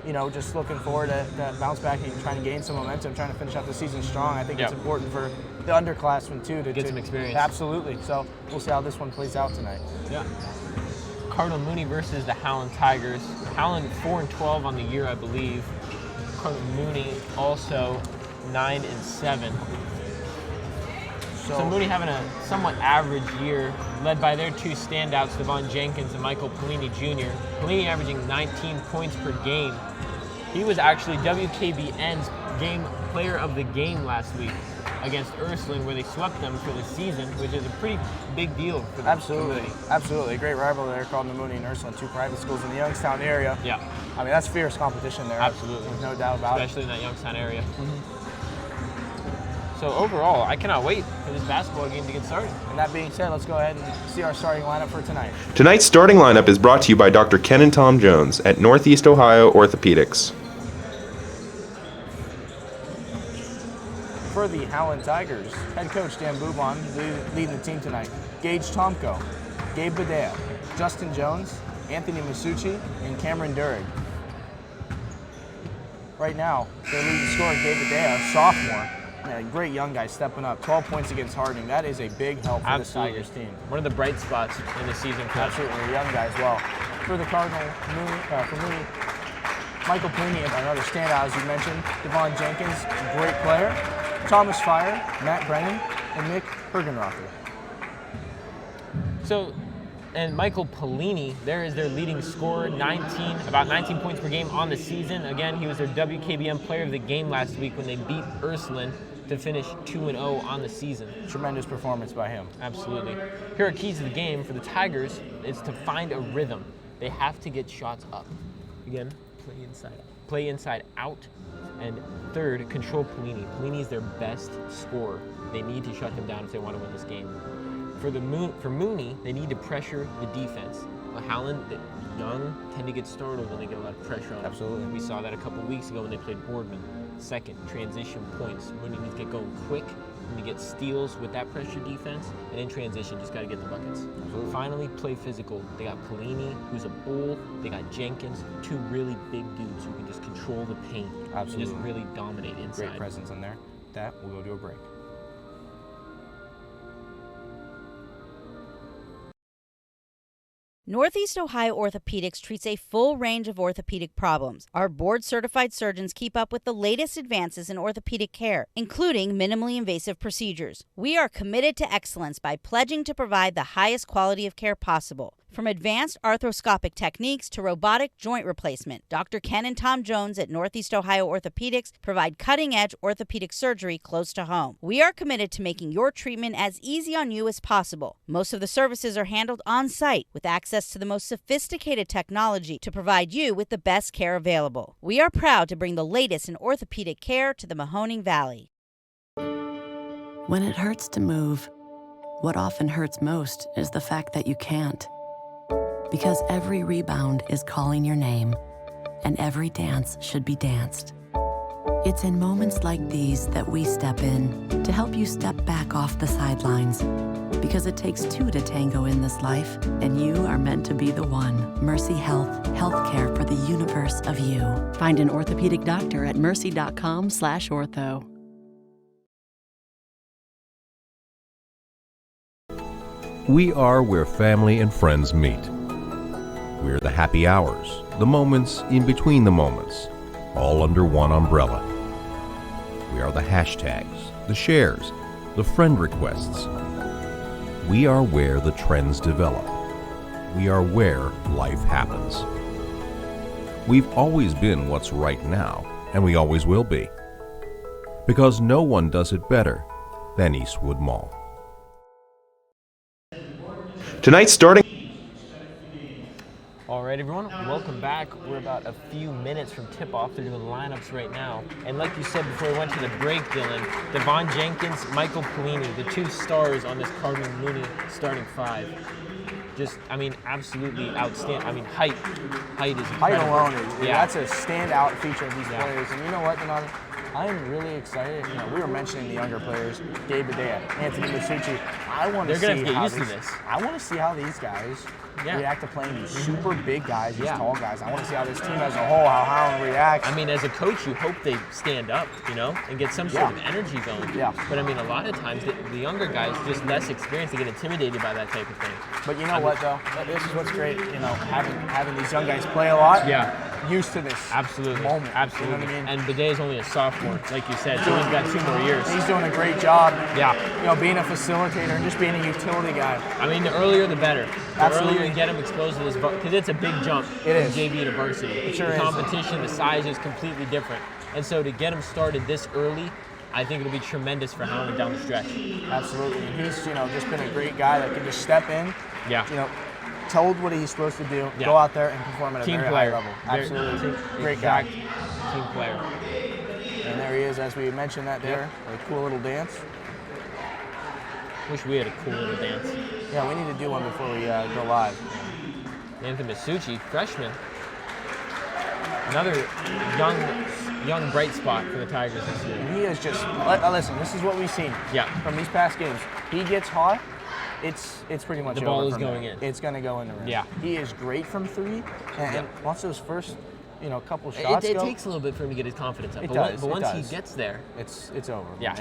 You know, just looking forward to that bounce back and trying to gain some momentum, trying to finish out the season strong. I think it's important for the underclassmen too to get some experience. Absolutely. So we'll see how this one plays out tonight. Yeah. Cardinal Mooney versus the Howland Tigers. Howland 4-12 on the year, I believe. Cardinal Mooney also 9-7. So Mooney having a somewhat average year, led by their two standouts, Devon Jenkins and Michael Pelini Jr. Pelini averaging 19 points per game. He was actually WKBN's player of the game last week against Ursuline, where they swept them for the season, which is a pretty big deal for them. Absolutely. A great rivalry there called the Mooney and Ursuline, two private schools in the Youngstown area. Yeah. I mean, that's fierce competition there. Absolutely. There's no doubt about Especially in that Youngstown area. So overall, I cannot wait for this basketball game to get started. And that being said, let's go ahead and see our starting lineup for tonight. Tonight's starting lineup is brought to you by Dr. Ken and Tom Jones at Northeast Ohio Orthopedics. For the Howland Tigers, head coach Dan Bubon leading the team tonight. Gage Tomko, Gabe Badea, Justin Jones, Anthony Masucci, and Cameron Durig. Right now, their leading scorer, Gabe Badea, a sophomore. Man, a great young guy stepping up. 12 points against Harding. That is a big help for this Tigers team. One of the bright spots in the season. Absolutely, a young guy as well. For the Cardinal, for Mooney, Michael Pelini, another standout as you mentioned. Devon Jenkins, great player. Thomas Fire, Matt Brennan, and Nick Hergenrother. So, and Michael Pelini, there is their leading scorer, about 19 points per game on the season. Again, he was their WKBM player of the game last week when they beat Ursuline to finish 2-0 on the season. Tremendous performance by him. Absolutely. Here are keys to the game for the Tigers is to find a rhythm. They have to get shots up. Again, play inside out. And third, control Pelini. Pelini is their best scorer. They need to shut him down if they want to win this game. For Mooney, they need to pressure the defense. Howland, the young, tend to get startled when they get a lot of pressure on them. Absolutely. We saw that a couple weeks ago when they played Boardman. Second, transition points. Mooney needs to get going quick. And to get steals with that pressure defense, and in transition, just got to get the buckets. Absolutely. Finally, play physical. They got Pelini, who's a bull. They got Jenkins, two really big dudes who can just control the paint. Absolutely. And just really dominate inside. Great presence in there. With that, we'll go to a break. Northeast Ohio Orthopedics treats a full range of orthopedic problems. Our board-certified surgeons keep up with the latest advances in orthopedic care, including minimally invasive procedures. We are committed to excellence by pledging to provide the highest quality of care possible. From advanced arthroscopic techniques to robotic joint replacement, Dr. Ken and Tom Jones at Northeast Ohio Orthopedics provide cutting-edge orthopedic surgery close to home. We are committed to making your treatment as easy on you as possible. Most of the services are handled on-site with access to the most sophisticated technology to provide you with the best care available. We are proud to bring the latest in orthopedic care to the Mahoning Valley. When it hurts to move, what often hurts most is the fact that you can't. Because every rebound is calling your name, and every dance should be danced. It's in moments like these that we step in to help you step back off the sidelines. Because it takes two to tango in this life, and you are meant to be the one. Mercy Health, healthcare for the universe of you. Find an orthopedic doctor at mercy.com/ortho. We are where family and friends meet. We're the happy hours, the moments in between the moments, all under one umbrella. We are the hashtags, the shares, the friend requests. We are where the trends develop. We are where life happens. We've always been what's right now, and we always will be. Because no one does it better than Eastwood Mall. Tonight's starting. All right, everyone, welcome back. We're about a few minutes from tip-off. They're doing lineups right now. And like you said before we went to the break, Dylan, Devon Jenkins, Michael Pelini, the two stars on this Cardinal Mooney starting five. Just, I mean, absolutely outstanding. I mean, height is incredible. Height alone, that's a standout feature of these players. And you know what, Donato? I'm really excited. You know, we were mentioning the younger players, Gabe Badea, Anthony Masucci. I want to see how these guys react to playing these super big guys, these Yeah. tall guys. I want to see how this team as a whole, how Howland reacts. I mean, as a coach, you hope they stand up, and get some sort of energy going. Yeah. But I mean, a lot of times the younger guys, just less experienced, they get intimidated by that type of thing. But you know what, though? This is what's great. Having these young guys play a lot. Yeah. Used to this Absolutely. moment. Absolutely. You know what I mean? And Bidet is only a sophomore, like you said, so he's got 2 more years. He's doing a great job. Yeah. Being a facilitator and just being a utility guy. I mean, the earlier the better. The Absolutely. earlier you get him exposed to this, because it's a big jump It from is. JV to varsity. It sure the is. competition, the size is completely different. And so to get him started this early, I think it'll be tremendous for Howland down the stretch. Absolutely. And he's, just been a great guy that can just step in, Yeah. told what he's supposed to do, Yeah. go out there and perform at a Team very player. high level. Very- Absolutely. Great guy. exact Team player. And there he is, as we mentioned that there, a cool little dance. Wish we had a cool little dance. Yeah, we need to do one before we go live. Anthony Masucci, freshman. Another young bright spot for the Tigers this year. And he is just, listen, this is what we've seen Yeah. from these past games. He gets hot, it's pretty much The over ball is from going there. in. It's going to go in the rim. Yeah. He is great from 3, and Yeah. once those first, couple It, shots it go, takes a little bit for him to get his confidence up. It but does, but it once does. he gets there, it's over. Yeah.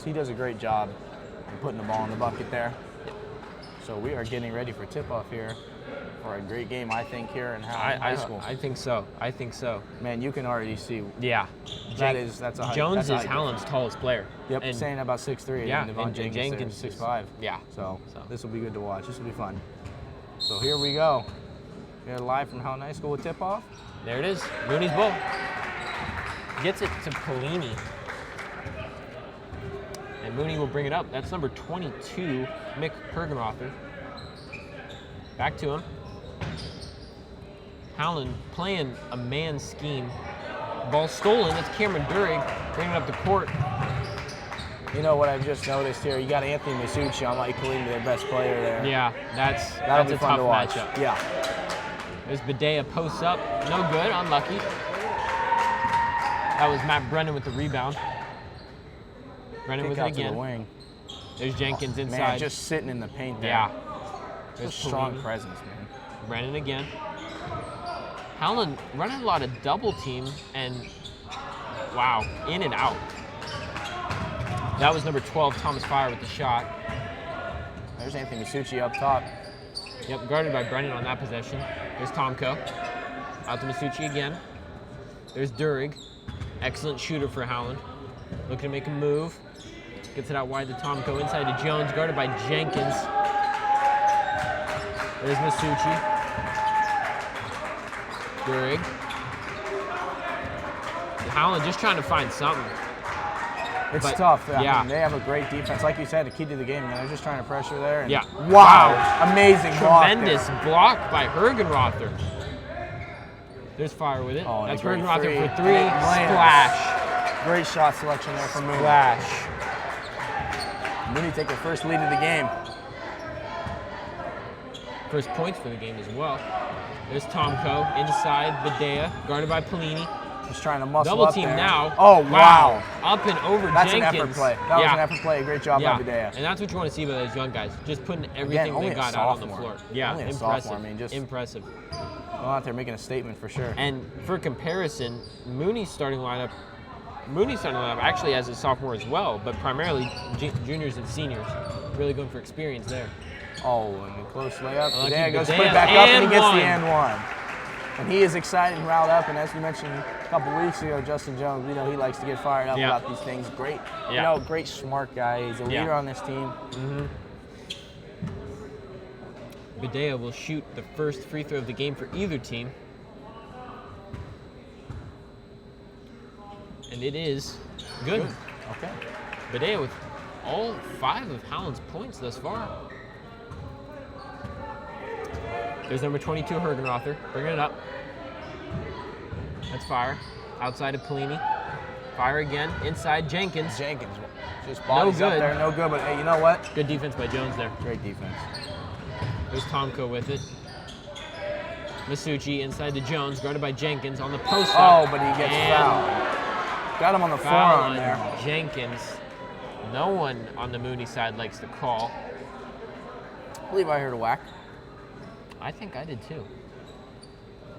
He does a great job of putting the ball in the bucket there. So we are getting ready for tip-off here for a great game, I think, here in Howland High School. I think so. I think so. Man, you can already see. Yeah. That's a high, Jones that's a is high Howland's tallest player. Yep, And saying about 6'3", Yeah, and Devon and Jenkins, Jenkins is is- 6'5". yeah. So So. this will be good to watch. This will be fun. So here we go. We're live from Howland High School with tip-off. There it is. Mooney's ball. Gets it to Pelini. And Mooney will bring it up. That's number 22, Mick Hergenrother. Back to him. Howland playing a man scheme. Ball stolen. That's Cameron Durig bringing it up the court. You know what I've just noticed here? You got Anthony Masucci on Mike Colleen, their best player there. Yeah, that's That'll be a fun tough to watch. matchup. Yeah. There's Bedea posts up. No good. Unlucky. That was Matt Brennan with the rebound. Brennan Kick with it out to the again. wing. There's Jenkins inside. Man, just sitting in the paint there. yeah. Just There's strong Pelini. presence, man. Brennan again. Howland running a lot of double team and wow, in and out. That was number 12, Thomas Fire with the shot. There's Anthony Masucci up top. Yep, guarded by Brennan on that possession. There's Tomko. Out to Masucci again. There's Durig. Excellent shooter for Howland. Looking to make a move. Gets it out wide to Tomko. Inside to Jones, guarded by Jenkins. There's Masucci. Durig. Howland just trying to find something. It's But, tough. I yeah. mean, they have a great defense. Like you said, the key to the game, man. They're just trying to pressure there. And Yeah. Wow. Amazing block there. Tremendous block by Hergenrother. There's Fire with it. Oh, and a That's great Hergenrother three. for 3. And it lands. Splash. Great shot selection there from Mooney. Splash. Mooney take the first lead of the game. First points for the game as well. There's Tomko inside Bedea, guarded by Pelini. Just trying to muscle Double up team there. now. Oh, wow. Up and over That's Jenkins. an effort play. That was Yeah. an effort play. Great job Yeah, by Bedea. and that's what you want to see by those young guys. Just putting everything only they a got out on the sophomore. floor. Yeah, Only a impressive. sophomore. I mean, just- impressive. Going out there making a statement for sure. And for comparison, Mooney's starting lineup actually has a sophomore as well, but primarily juniors and seniors. Really going for experience there. Oh, and a close layup. Lucky Bedea goes Bedea, put it back up and he and gets one. the and one. And he is excited and riled up. And as we mentioned a couple weeks ago, Justin Jones, he likes to get fired up Yeah. about these things. Great, Yeah. Great smart guy. He's a Yeah. leader on this team. Bedea will shoot the first free throw of the game for either team. And it is good. Okay. Bedea with all 5 of Howland's points thus far. There's number 22, Hergenrother, bringing it up. That's Fire. Outside of Pelini. Fire again. Inside Jenkins. Jenkins just bodies up good. there. No good, but hey, you know what? Good defense by Jones there. Great defense. There's Tomko with it. Masucci inside to Jones, guarded by Jenkins on the post. Oh, but he gets And fouled. Got him on the foul forearm on there. Jenkins. No one on the Mooney side likes to call. I believe I heard a whack. I think I did too.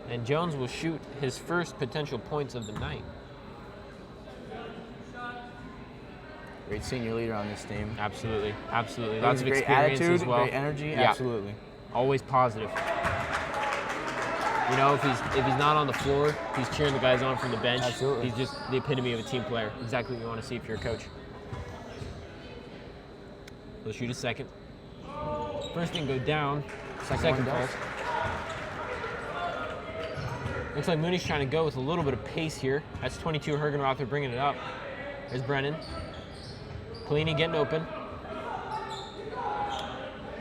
And Jones will shoot his first potential points of the night. Great senior leader on this team. Absolutely, absolutely. Lots of Great experience attitude, as well. great energy, Yeah. absolutely. Always positive. You know, if he's not on the floor, he's cheering the guys on from the bench. Absolutely. He's just the epitome of a team player. Exactly what you want to see if you're a coach. He'll shoot a second. First thing go down. Second one falls. Looks like Mooney's trying to go with a little bit of pace here. That's 22 Hergenrother bringing it up. There's Brennan. Pelini getting open.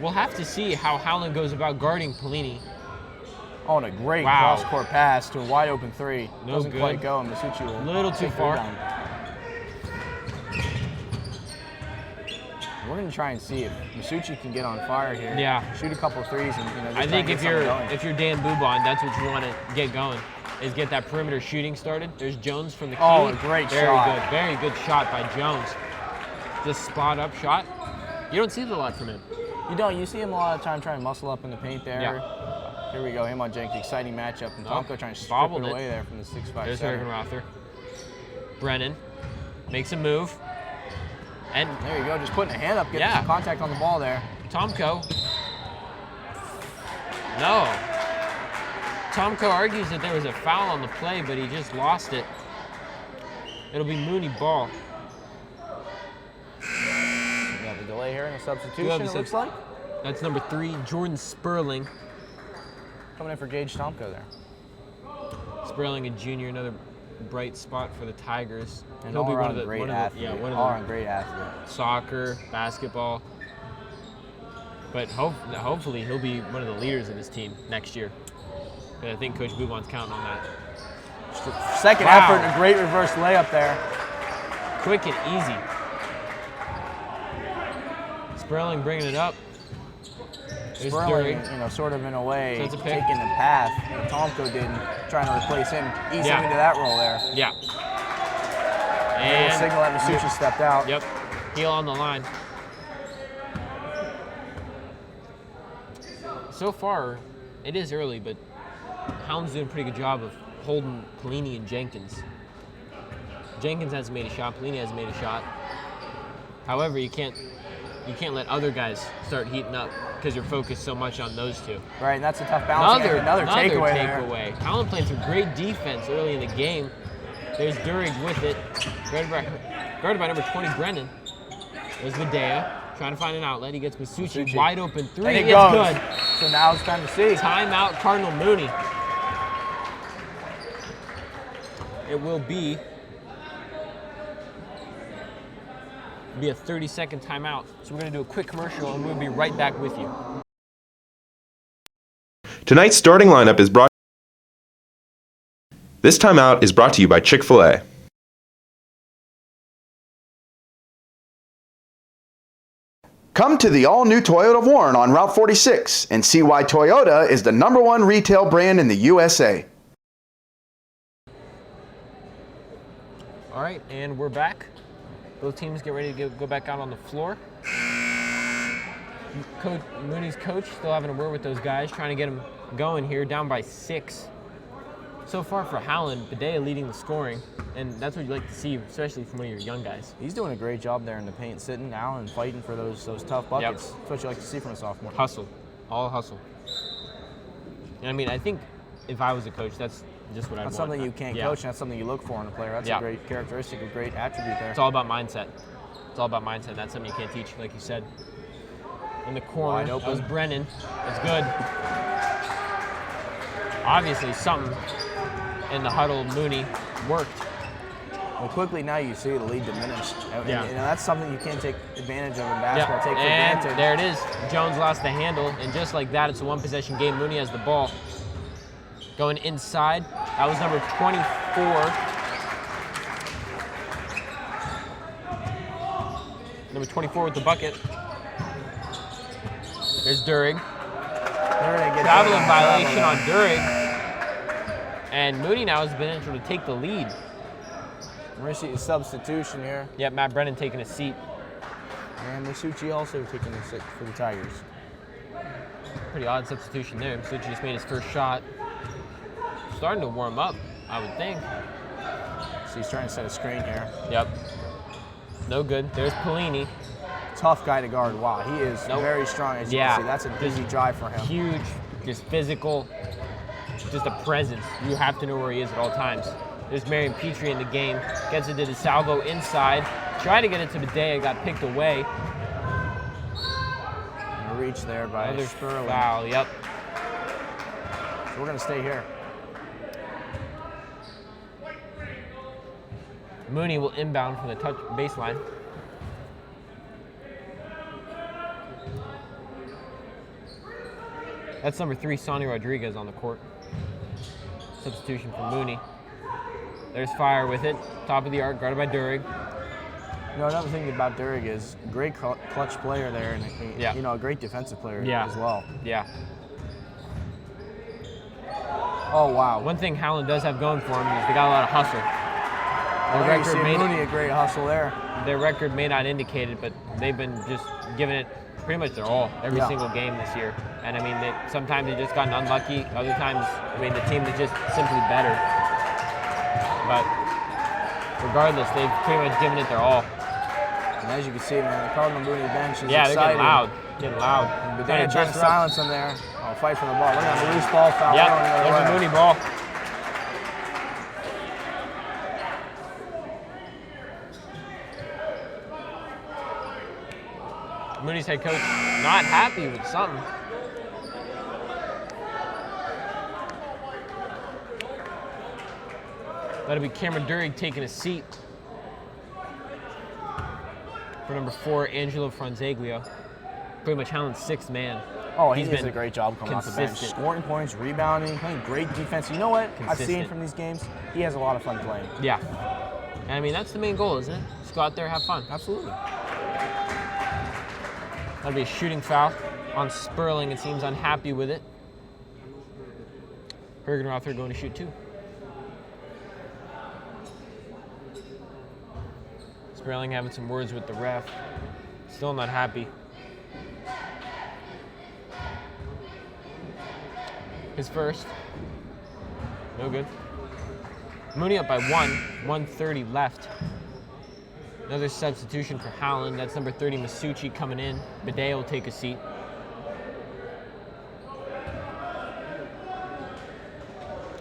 We'll have to see how Howland goes about guarding Pelini. Oh, and a great Wow. cross-court pass to a wide-open three. No Doesn't good. quite go, and Masucci will Little too take the far. rebound. We're going to try and see if Masucci can get on fire here. Yeah. Shoot a couple of threes, and just I try and think get if something you're going. Dan Bubon, that's what you want to get going, is get that perimeter shooting started. There's Jones from the key. Oh, a great Very shot. good, very good shot by Jones. Just spot up shot. You don't see it a lot from him. You don't. You see him a lot of time trying to muscle up in the paint there. Yeah. Here we go. Him on Jenkins. Exciting matchup. And Oh, Tomko trying to strip bobbled it it. away there from the 6'5" There's center. Hergenrother. Brennan makes a move. And There you go. Just putting a hand up, getting Yeah. some contact on the ball there. Tomko. No. Tomko argues that there was a foul on the play, but he just lost it. It'll be Mooney ball. We got the delay here and a substitution, have a it looks like. That's number 3, Jordan Sperling. Coming in for Gage Tomko there. Sperling, a junior, another bright spot for the Tigers. And He'll be one of all-around the great one of athlete. the, yeah, one of All-around the great athlete. soccer, basketball. But hopefully he'll be one of the leaders of this team next year. But I think Coach Bubon's counting on that. Just a second Wow. effort and a great reverse layup there. Quick and easy. Sperling bringing it up. There's Sperling, Durig. sort of in a way, So it's a pick. taking the path that Tomko did, and trying to replace him, easing Yeah. into that role there. Yeah. And And signal that Masucci stepped out. Yep. Heel on the line. So far, it is early, but Howland's doing a pretty good job of holding Pelini and Jenkins. Jenkins hasn't made a shot. Pelini hasn't made a shot. However, you can't let other guys start heating up because you're focused so much on those two. Right, and that's a tough balance. Another takeaway there. Howland playing some great defense early in the game. There's Durig with it. Guarded by number 20, Brennan. There's Medea trying to find an outlet. He gets Masucci wide open three. And it It's goes. good. So now it's time to see. Timeout, Cardinal Mooney. It will be a 30-second timeout. So we're going to do a quick commercial, and we'll be right back with you. Tonight's starting lineup is brought. This timeout is brought to you by Chick-fil-A. Come to the all-new Toyota of Warren on Route 46 and see why Toyota is the #1 retail brand in the USA. All right, and we're back. Both teams get ready to go back out on the floor. Mooney's coach still having a word with those guys, trying to get them going here, down by 6. So far for Howland, Bedea leading the scoring, and that's what you like to see, especially from one of your young guys. He's doing a great job there in the paint, sitting down and fighting for those tough buckets. That's what you like to see from a sophomore. Hustle, all hustle. And I mean, I think if I was a coach, that's just what I'd want. That's something you can't Yeah. coach, and that's something you look for in a player. That's Yeah. a great characteristic, a great attribute there. It's all about mindset. It's all about mindset. That's something you can't teach, like you said. In the corner, Wide that open. was Brennan. That's good. Obviously, something in the huddle, Mooney worked. Well, quickly now you see the lead diminished. And, Yeah. and that's something you can't take advantage of in basketball. Take for And granted. there it is. Jones lost the handle, and just like that, it's a one-possession game. Mooney has the ball. Going inside. That was number 24. Number 24 with the bucket. There's Durig. Traveling violation on Durig. And Mooney now has been able to take the lead. We're going to see a substitution here. Yep, Matt Brennan taking a seat. And Masucci also taking a seat for the Tigers. Pretty odd substitution there. Masucci just made his first shot. Starting to warm up, I would think. So he's trying to set a screen here. Yep. No good. There's Pelini. Tough guy to guard. Wow, he is very strong, as you can see. That's a busy drive for him. Huge, just physical, just a presence. You have to know where he is at all times. There's Marion Petrie in the game. Gets it to DeSalvo inside. Tried to get it to Badea, got picked away. A reach there by Another Sperling. foul, yep. So we're going to stay here. Mooney will inbound from the touch baseline. That's number 3, Sonny Rodriguez on the court. Substitution for Mooney. There's Fire with it. Top of the arc, guarded by Durig. You know, another thing about Durig is a great clutch player there, and you know, a great defensive player as well. Yeah. Oh, wow. One thing Howland does have going for him is they got a lot of hustle. Well, you see Mooney a great hustle there. Their record may not indicate it, but they've been just giving it pretty much their all every single game this year. And I mean, sometimes they just gotten unlucky. Other times, I mean, the team is just simply better. But regardless, they've pretty much given it their all. And as you can see, man, the Cardinal Mooney bench is they're excited. getting loud. But they're trying to silence them there. Oh, fight for the ball. Look at the loose ball foul. Yep, there's a Mooney ball. Mooney's head coach not happy with something. That'll be Cameron Durig taking a seat for number 4, Angelo Franzaglio. Pretty much Howland's 6th man. Oh, he does a great job coming off the bench. Consistent. Scoring points, rebounding, playing great defense. You know what I've seen Consistent. from these games? He has a lot of fun playing. Yeah. And I mean, that's the main goal, isn't it? Just go out there, have fun. Absolutely. That'll be a shooting foul on Sperling. It seems unhappy with it. Hergenrother going to shoot 2. Sperling having some words with the ref. Still not happy. His first. No good. Mooney up by 1. 1:30 left. Another substitution for Howland. That's number 30, Masucci, coming in. Badea will take a seat.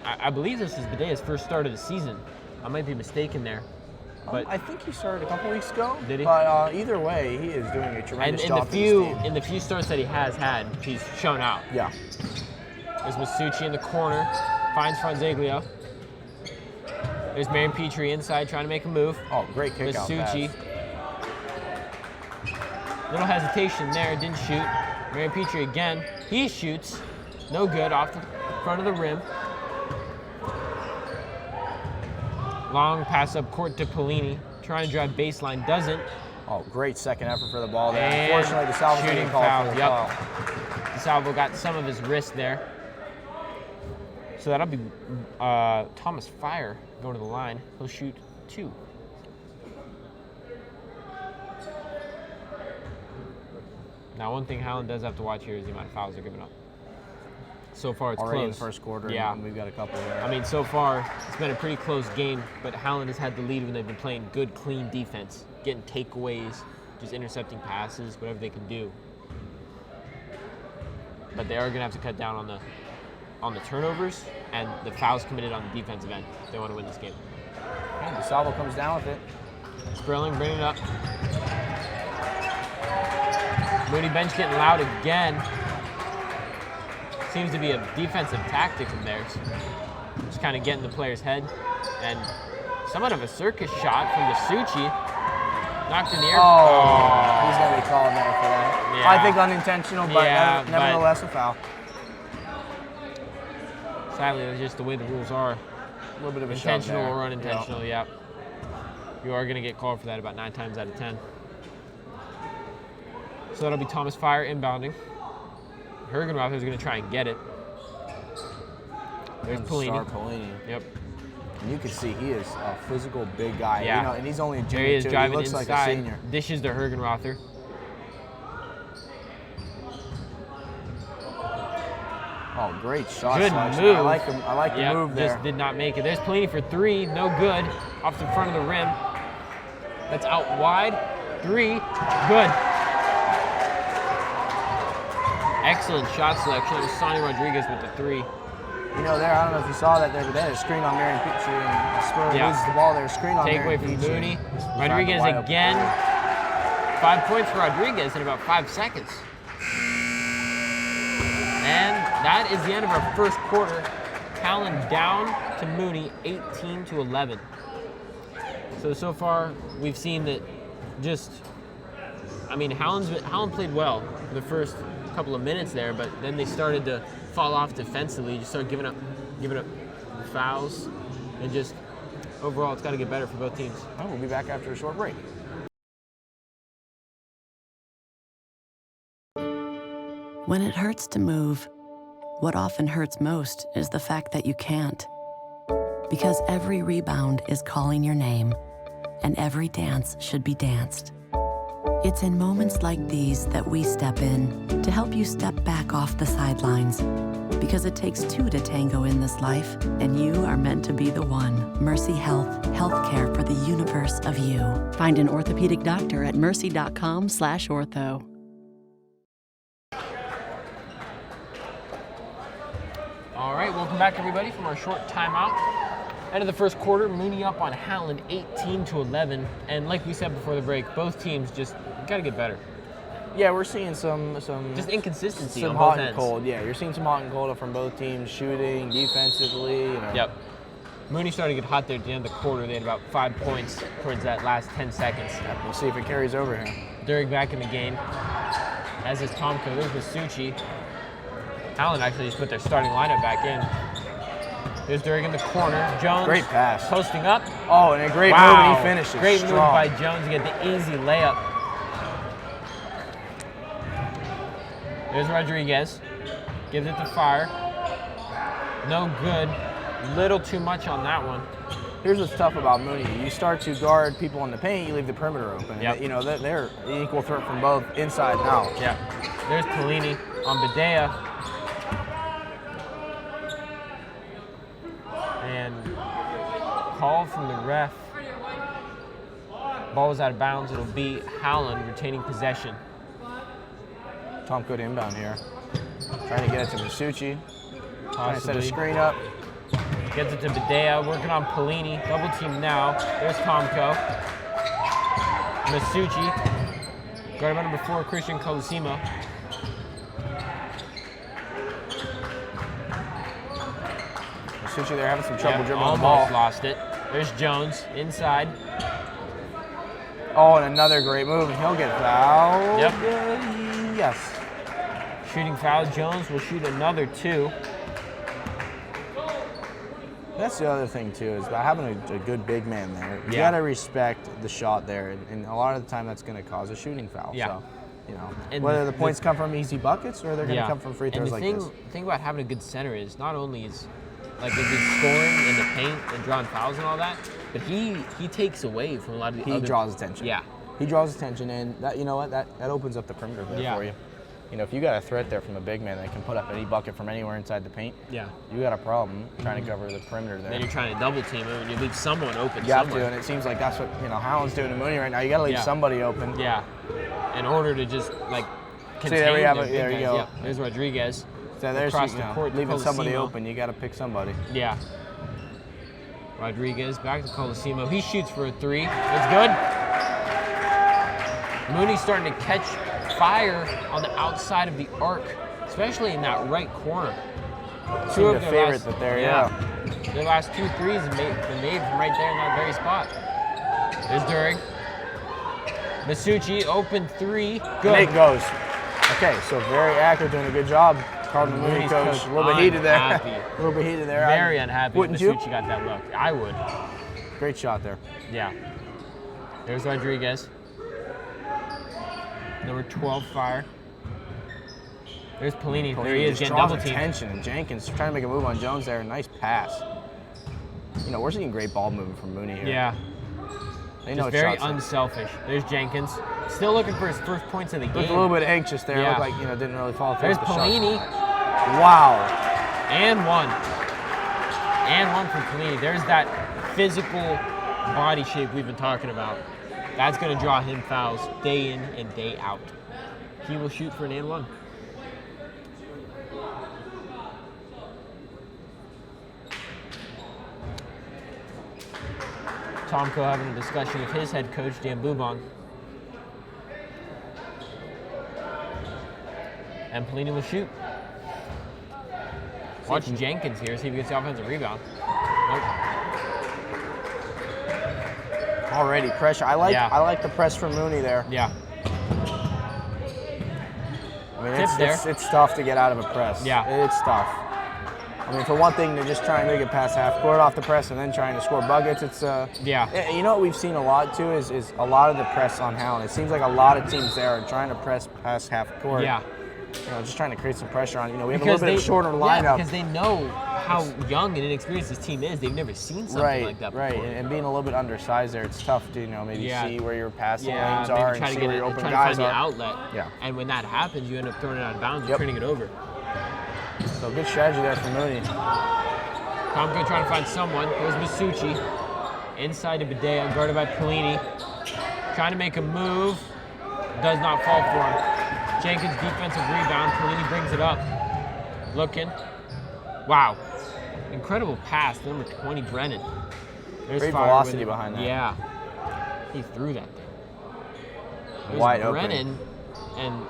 I believe this is Badea's first start of the season. I might be mistaken there. But I think he started a couple weeks ago. Did he? But either way, he is doing a tremendous job for this team. In the few starts that he has had, he's shown out. Yeah. There's Masucci in the corner, finds Franzaglio. There's Marion Petrie inside trying to make a move. Oh, great kick out Masucci. Little hesitation there, didn't shoot. Marion Petrie again. He shoots. No good, off the front of the rim. Long pass up court to Pelini. Trying to drive baseline, doesn't. Oh, great second effort for the ball there. And unfortunately, DeSalvo shooting didn't call for the foul. DeSalvo got some of his wrist there. So that'll be Thomas Fire going to the line. He'll shoot 2. Now, one thing Howland does have to watch here is the amount of fouls they're giving up. So far, it's already close. in the first quarter, yeah. And we've got a couple there. I mean, so far, it's been a pretty close game, but Howland has had the lead when they've been playing good, clean defense, getting takeaways, just intercepting passes, whatever they can do. But they are going to have to cut down on the turnovers and the fouls committed on the defensive end if they want to win this game. And DeSalvo comes down with it. Sperling bringing it up. Mooney bench getting loud again. Seems to be a defensive tactic of theirs. Just kind of getting the player's head. And somewhat of a circus shot from Masucci. Knocked in the air. Oh, he's going to be called there for that. Yeah. I think unintentional, but Yeah, nevertheless a foul. Sadly, that's just the way the rules are. A little bit of a Intentional shove there. or unintentional, yeah. You are going to get called for that about 9 times out of 10. So that'll be Thomas Fire inbounding. Hergenrother is going to try and get it. There's Pelini. Pelini. Yep. And you can see he is a physical big guy. Yeah. You know, and he's only a There junior he is too. driving He looks inside. like a senior. Dishes to Hergenrother. Oh, great shot Good selection. move. I like him. I like the Yep, move there. just did not make it. There's Pelini for 3, no good. Off the front of the rim. That's out wide. 3, good. Excellent shot selection. It was Sonny Rodriguez with the 3. You know, there, I don't know if you saw that there, but they had a screen on Marion Peachy, and Spur Yeah. loses the ball there. Screen on Takeaway Marion from Peachy. Mooney. This was Rodriguez wide open again. player. 5 points for Rodriguez in about 5 seconds. And that is the end of our first quarter. Howland down to Mooney, 18-11. So far, we've seen that Howland played well for the first couple of minutes there, but then they started to fall off defensively, just started giving up fouls, and just overall, it's got to get better for both teams. Oh, we'll be back after a short break. When it hurts to move, what often hurts most is the fact that you can't. Because every rebound is calling your name, and every dance should be danced. It's in moments like these that we step in to help you step back off the sidelines. Because it takes 2 to tango in this life, and you are meant to be the one. Mercy Health, healthcare for the universe of you. Find an orthopedic doctor at mercy.com/ortho. All right, welcome back, everybody, from our short timeout. End of the first quarter, Mooney up on Howland, 18-11. And like we said before the break, both teams just got to get better. Yeah, we're seeing some Just inconsistency some on hot both and ends. cold. Yeah, you're seeing some hot and cold from both teams, shooting, defensively. You know. Yep. Mooney started to get hot there at the end of the quarter. They had about 5 points towards that last 10 seconds. Yep, we'll see if it carries over here. Durig back in the game, as is Tomko. There's Masucci. Howland actually just put their starting lineup back in. There's Durig in the corner. Jones. Great pass. Posting up. Oh, and a great move, Wow. and he finishes. Great move strong. by Jones to get the easy layup. There's Rodriguez. Gives it to Fire. No good. Little too much on that one. Here's what's tough about Mooney. You start to guard people in the paint, you leave the perimeter open. Yep. You know, they're an equal threat from both inside and out. Yeah. There's Pelini on Badea. And call from the ref. Ball was out of bounds. It'll be Howland retaining possession. Tom good inbound here. Trying to get it to Masucci. Trying to set a Possibly. screen up. Gets it to Badea, working on Pelini. Double team now. There's Tomko. Masucci. Guarded by number 4, Christian Colosimo. Masucci there having some trouble Yep, dribbling the ball. almost lost it. There's Jones inside. Oh, and another great move, and he'll get fouled. Yep. Yes. Shooting foul. Jones will shoot another 2. That's the other thing too, is about having a good big man there. You Yeah. gotta respect the shot there, and a lot of the time that's gonna cause a shooting foul. Yeah. So, you know, And whether the points come from easy buckets or they're gonna Yeah. come from free throws and like the this. thing about having a good center is not only is like is he scoring in the paint and drawing fouls and all that, but he takes away from a lot of the He other. draws attention. Yeah. He draws attention, and that, you know what, that opens up the perimeter there Yeah. for you. You know, if you got a threat there from a big man that can put up any bucket from anywhere inside the paint, Yeah. you got a problem trying to cover the perimeter there. Then you're trying to double team him and you leave someone open You have somewhere. to, and it seems like that's what, you know, Howland's doing to Mooney right now. You got to leave Yeah. somebody open. Yeah. In order to just like contain there we have their it. big There you guys. go. Yep. There's Rodriguez. So there's Across you the know, court to leaving somebody Colosimo. open. You got to pick somebody. Yeah. Rodriguez back to Colosimo. He shoots for a 3. It's good. Mooney's starting to catch fire on the outside of the arc, especially in that right corner. Seemed to favor it there, yeah. Their last 2 threes have been made from right there in that very spot. There's Durig. Masucci, open 3. Good. And it goes. Okay, so very accurate, doing a good job. Cardinal Mooney Mooney's coach, coach a little bit heated there. unhappy. A little bit heated there. Very unhappy Wouldn't if you? Masucci got that look. I would. Great shot there. Yeah. There's Rodriguez. Number 12, Fire. There's Pelini. There he is, just getting draws double teamed. attention, and Jenkins trying to make a move on Jones there. Nice pass. You know, we're seeing great ball movement from Mooney here. Yeah. They know Just it's very shots. unselfish. There's Jenkins. Still looking for his first points of the game. Looked a little bit anxious there. Yeah. Looked like, you know, didn't really follow through There's with the shot. Pelini. Wow. And one. And one for Pelini. There's that physical body shape we've been talking about. That's going to draw him fouls day in and day out. He will shoot for an and one. Tomko having a discussion with his head coach, Dan Bubon. And Pelini will shoot. Watch Jenkins here, see if he gets the offensive rebound. Nope. Already pressure. I like the press from Mooney there. Yeah. I mean, it's tough to get out of a press. Yeah. It's tough. I mean, for one thing, to just try and make it past half court off the press and then trying to score buckets, it's yeah. You know what we've seen a lot too is a lot of the press on Howland. It seems like a lot of teams there are trying to press past half court. Yeah. You know, just trying to create some pressure on. You know, we have a little bit of a shorter lineup. Yeah, because they know how young and inexperienced this team is. They've never seen something like that before. Right, and being a little bit undersized there, it's tough to maybe see where your passing lanes maybe are try and to see where your open try to guys find are. the outlet. Yeah. And when that happens, you end up throwing it out of bounds and turning it over. So good strategy there from Mooney. Tomko trying to find someone. There's Masucci. Inside to Badea, guarded by Pelini. Trying to make a move. Does not fall for him. Jenkins defensive rebound. Pelini brings it up. Looking. Wow. Incredible pass. Number 20, Brennan. There's Great fire velocity with it. behind that. Yeah. He threw that thing. There's Wide Brennan, and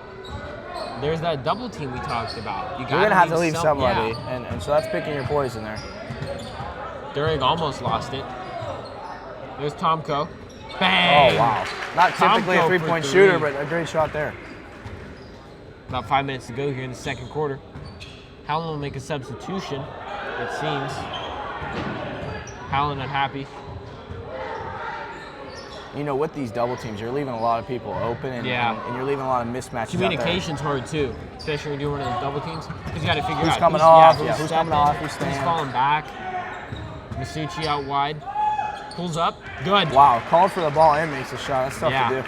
there's that double team we talked about. You're going to have to leave somebody, yeah. and so that's picking your poison there. Durig almost lost it. There's Tomko. Bang! Oh, wow. Not typically Tomko a three-point shooter, but a great shot there. About 5 minutes to go here in the second quarter. Howland will make a substitution, it seems. Howland unhappy. You know, with these double teams, you're leaving a lot of people open, and you're leaving a lot of mismatches. Communication's hard too, especially when you're doing one of those double teams, because you got to figure who's out coming off, who's coming off, who's staying. falling back. Masucci out wide, pulls up, good. Wow, called for the ball and makes a shot. That's tough to do.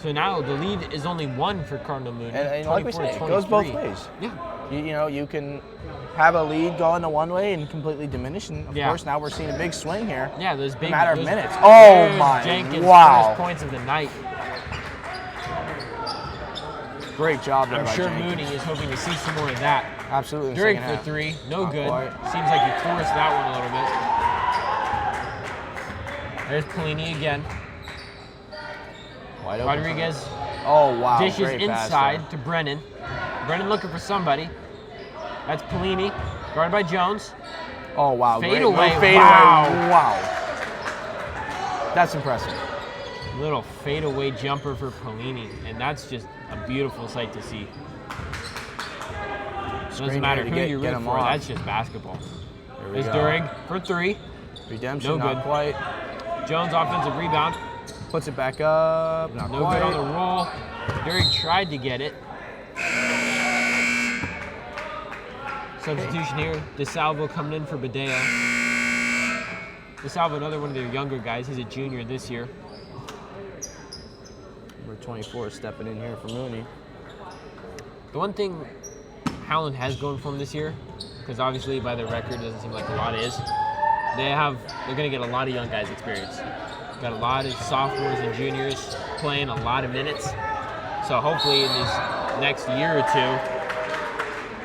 So now the lead is only 1 for Cardinal Mooney. And like we said, it goes both ways. Yeah. You know, you can have a lead going the one way and completely diminish. And of course, now we're seeing a big swing here. Yeah, those big. In a matter of minutes. Oh my! Jenkins' wow. first points of the night. Great job there I'm by sure Jenkins. Mooney is hoping to see some more of that. Absolutely. Durig for 3, no Not good. quite. Seems like he forced that one a little bit. There's Pelini again. Wide open. Rodriguez. Oh wow! Dishes Great pass inside there. to Brennan. Brennan looking for somebody. That's Pelini, guarded by Jones. Oh wow! Fade great away. move. Fade Wow. away. Wow. That's impressive. Little fadeaway jumper for Pelini, and that's just a beautiful sight to see. Doesn't matter who you root for, that's just basketball. There's Durig for 3. Redemption, no not good. quite. Jones offensive rebound. Puts it back up, not no quite. good on the roll. Durig tried to get it. Substitution here. DeSalvo coming in for Badea. DeSalvo, another one of their younger guys. He's a junior this year. Number 24 is stepping in here for Mooney. The one thing Howland has going for him this year, because obviously by their record it doesn't seem like a lot is, they're going to get a lot of young guys experience. Got a lot of sophomores and juniors playing a lot of minutes. So hopefully in this next year or two,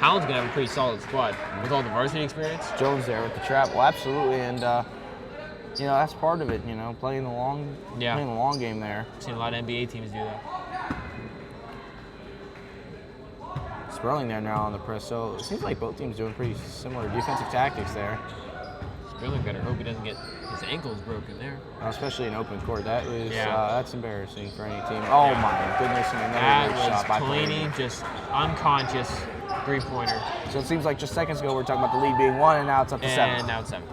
Howland's going to have a pretty solid squad with all the varsity experience. Jones there with the trap. Well, absolutely. And, you know, that's part of it, you know, playing the long game there. I've seen a lot of NBA teams do that. Sperling there now on the press. So it seems like both teams doing pretty similar defensive tactics there. Sperling better hope he doesn't get his ankles broken there. Especially in open court. That was that's embarrassing for any team. Oh my goodness! And another great shot by Pelini, just unconscious three-pointer. So it seems like just seconds ago we were talking about the lead being 1, and now it's up to 7. And now it's 7.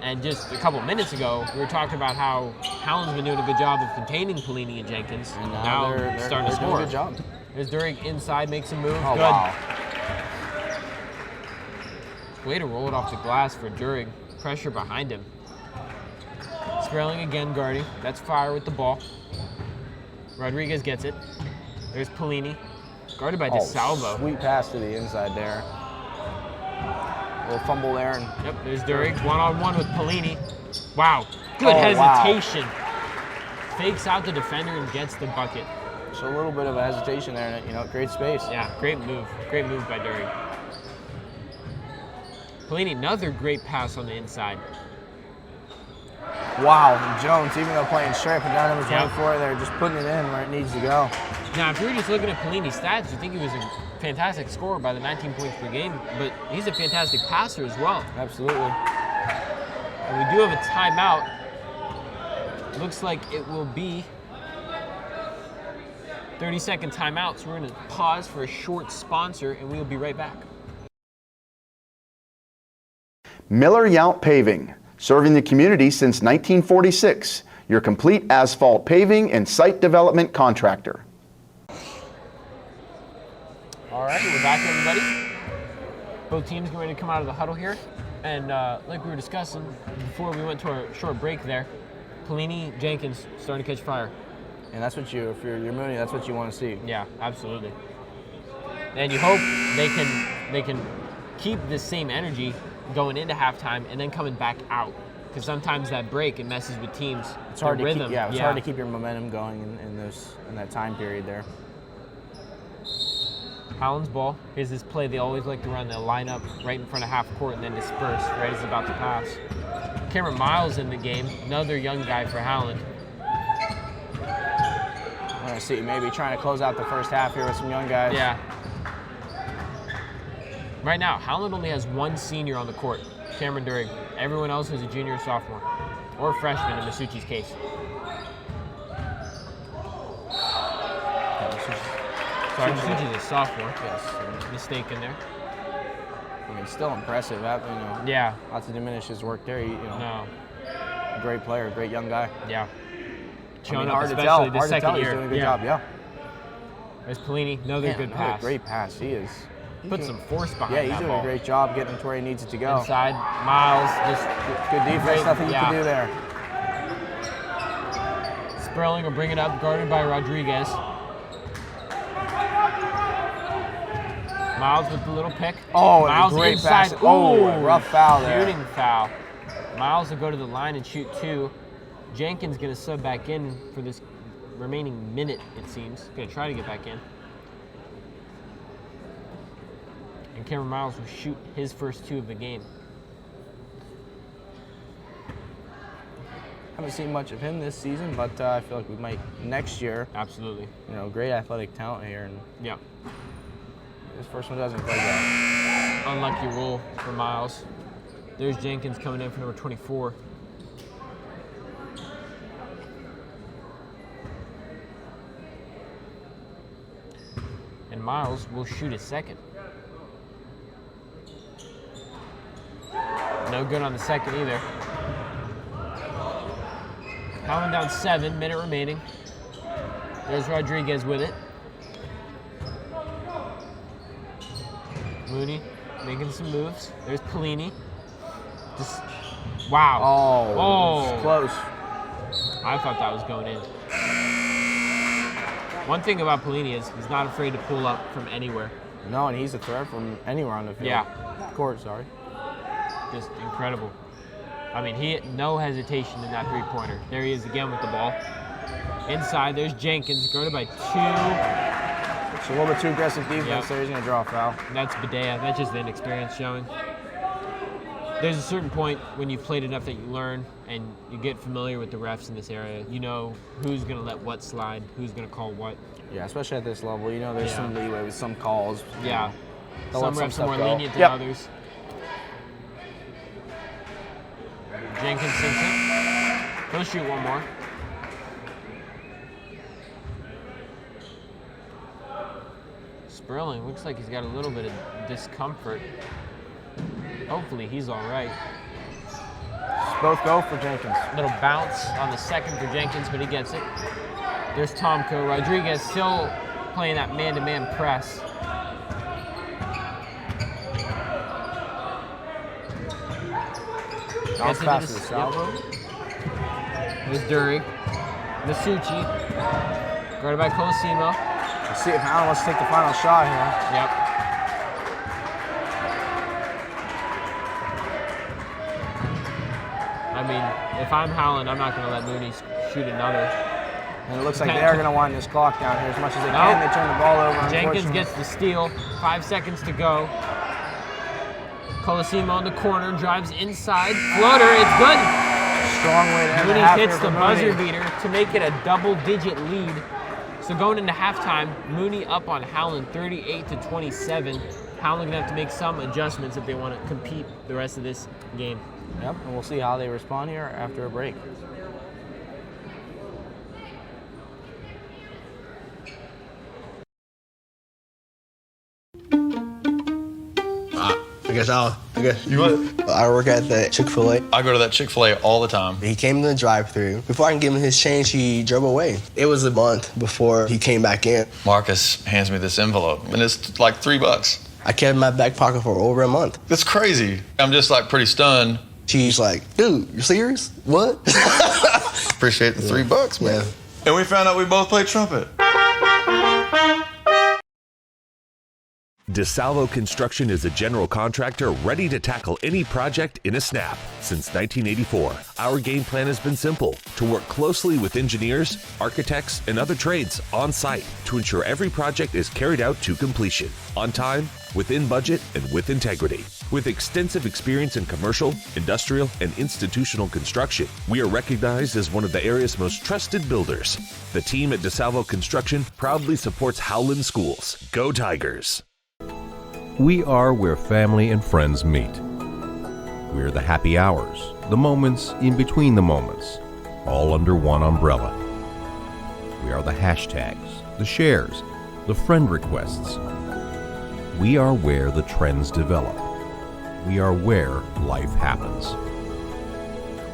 And just a couple minutes ago, we were talking about how Howland's been doing a good job of containing Pelini and Jenkins. And now they're starting to score. Doing a good job. There's Durig inside, makes a move. Oh, good. wow. Way to roll it off the glass for Durig. Pressure behind him. Sperling again guarding. That's fire with the ball. Rodriguez gets it. There's Pelini. Guarded by DeSalvo. Sweet pass to the inside there. A little fumble there. And Yep, there's Durig. One-on-one with Pelini. Wow, good Oh, wow. hesitation. Fakes out the defender and gets the bucket. so a little bit of a hesitation there, and it creates space. Yeah, great move. Great move by Durig. Pelini, another great pass on the inside. Wow, and Jones, even though playing straight, put down number 24 there, just putting it in where it needs to go. Now, if you were just looking at Pelini's stats, you think he was a fantastic scorer by the 19 points per game, but he's a fantastic passer as well. Absolutely. And we do have a timeout. Looks like it will be 30-second timeout, so we're going to pause for a short sponsor, and we will be right back. Miller Yount Paving, serving the community since 1946. Your complete asphalt paving and site development contractor. All right, we're back, everybody. Both teams going to come out of the huddle here. And like we were discussing before we went to our short break there, Pelini, Jenkins starting to catch fire. And that's what if you're Mooney, that's what you want to see. Yeah, absolutely. And you hope they can keep this same energy going into halftime and then coming back out. Because sometimes that break, it messes with teams. It's hard to rhythm. keep, it's hard to keep your momentum going in that time period there. Howland's ball. Here's this play they always like to run. They'll line up right in front of half court and then disperse right as it's about to pass. Cameron Miles in the game, another young guy for Howland. I'm going to see maybe trying to close out the first half here with some young guys. Yeah. Right now, Howland only has one senior on the court, Cameron Durig. Everyone else is a junior or sophomore, or freshman in Masucci's case. Sorry, Masucci's a sophomore. Yes. Mistake in there. I mean, still impressive. Yeah. Not to diminish his work there. No. Great player, great young guy. Yeah. Showing up, hard to especially tell. the Hard to second tell. He's year. doing a good job. Yeah. There's Pelini, another good pass. Great pass. He is. Put some force behind Yeah, he's that doing ball. a great job getting to where he needs it to go. Inside, Miles, just Good defense. Great, Nothing you can do there. Sperling will bring it up, guarded by Rodriguez. Miles with the little pick. Oh, Miles great inside. pass. Oh, Ooh, rough foul there. Shooting foul. Miles will go to the line and shoot two. Jenkins going to sub back in for this remaining minute, it seems. Going to try to get back in. And Cameron Miles will shoot his first two of the game. Haven't seen much of him this season, but I feel like we might next year. Absolutely. Great athletic talent here, and Yeah. this first one doesn't play well. Unlucky roll for Miles. There's Jenkins coming in for number 24. And Miles will shoot his second. No good on the second either. Howland down 7, minute remaining. There's Rodriguez with it. Mooney making some moves. There's Pelini. Just, wow. Oh, it's close. I thought that was going in. One thing about Pelini is he's not afraid to pull up from anywhere. No, and he's a threat from anywhere on the field. Yeah. Court, sorry. Just incredible. I mean, he had no hesitation in that three-pointer. There he is again with the ball. Inside, there's Jenkins, guarded by 2. It's a little bit too aggressive defense Yep. there. He's going to draw a foul. That's Badea. That's just the inexperience showing. There's a certain point when you've played enough that you learn and you get familiar with the refs in this area. You know who's going to let what slide, who's going to call what. Yeah, especially at this level. There's Yeah. some leeway with some calls. Yeah. They'll Some let refs some are more stuff go. lenient than Yep. others. Jenkins sinks it. He'll shoot one more. Sperling looks like he's got a little bit of discomfort. Hopefully he's all right. Both go for Jenkins. Little bounce on the second for Jenkins, but he gets it. There's Tomko. Rodriguez still playing that man-to-man press. Bounce Gets pass into to the Salvo. There's Durig. Masucci. Guarded by Colosimo. see if Howland wants to take the final shot here. Yep. I mean, if I'm Howland, I'm not going to let Mooney shoot another. And it looks like they're going to wind this clock down here as much as they can. They turn the ball over. Jenkins gets the steal. 5 seconds to go. Colosimo on the corner, drives inside. Floater, it's good. Strong way to end Mooney the half hits here for the buzzer Mooney. beater to make it a double-digit lead. So going into halftime, Mooney up on Howland 38-27. Howland gonna have to make some adjustments if they want to compete the rest of this game. Yep, and we'll see how they respond here after a break. I work at the Chick-fil-A. I go to that Chick-fil-A all the time. He came to the drive-thru. Before I can give him his change, he drove away. It was a month before he came back in. Marcus hands me this envelope, and it's like $3. I kept it in my back pocket for over a month. That's crazy. I'm just like pretty stunned. She's like, dude, you serious? What? Appreciate the $3, man. Yeah. And we found out we both played trumpet. DeSalvo Construction is a general contractor ready to tackle any project in a snap. Since 1984, our game plan has been simple: to work closely with engineers, architects, and other trades on site to ensure every project is carried out to completion, on time, within budget, and with integrity. With extensive experience in commercial, industrial, and institutional construction, we are recognized as one of the area's most trusted builders. The team at DeSalvo Construction proudly supports Howland schools. Go Tigers! We are where family and friends meet. We're the happy hours, the moments in between the moments, all under one umbrella. We are the hashtags, the shares, the friend requests. We are where the trends develop. We are where life happens.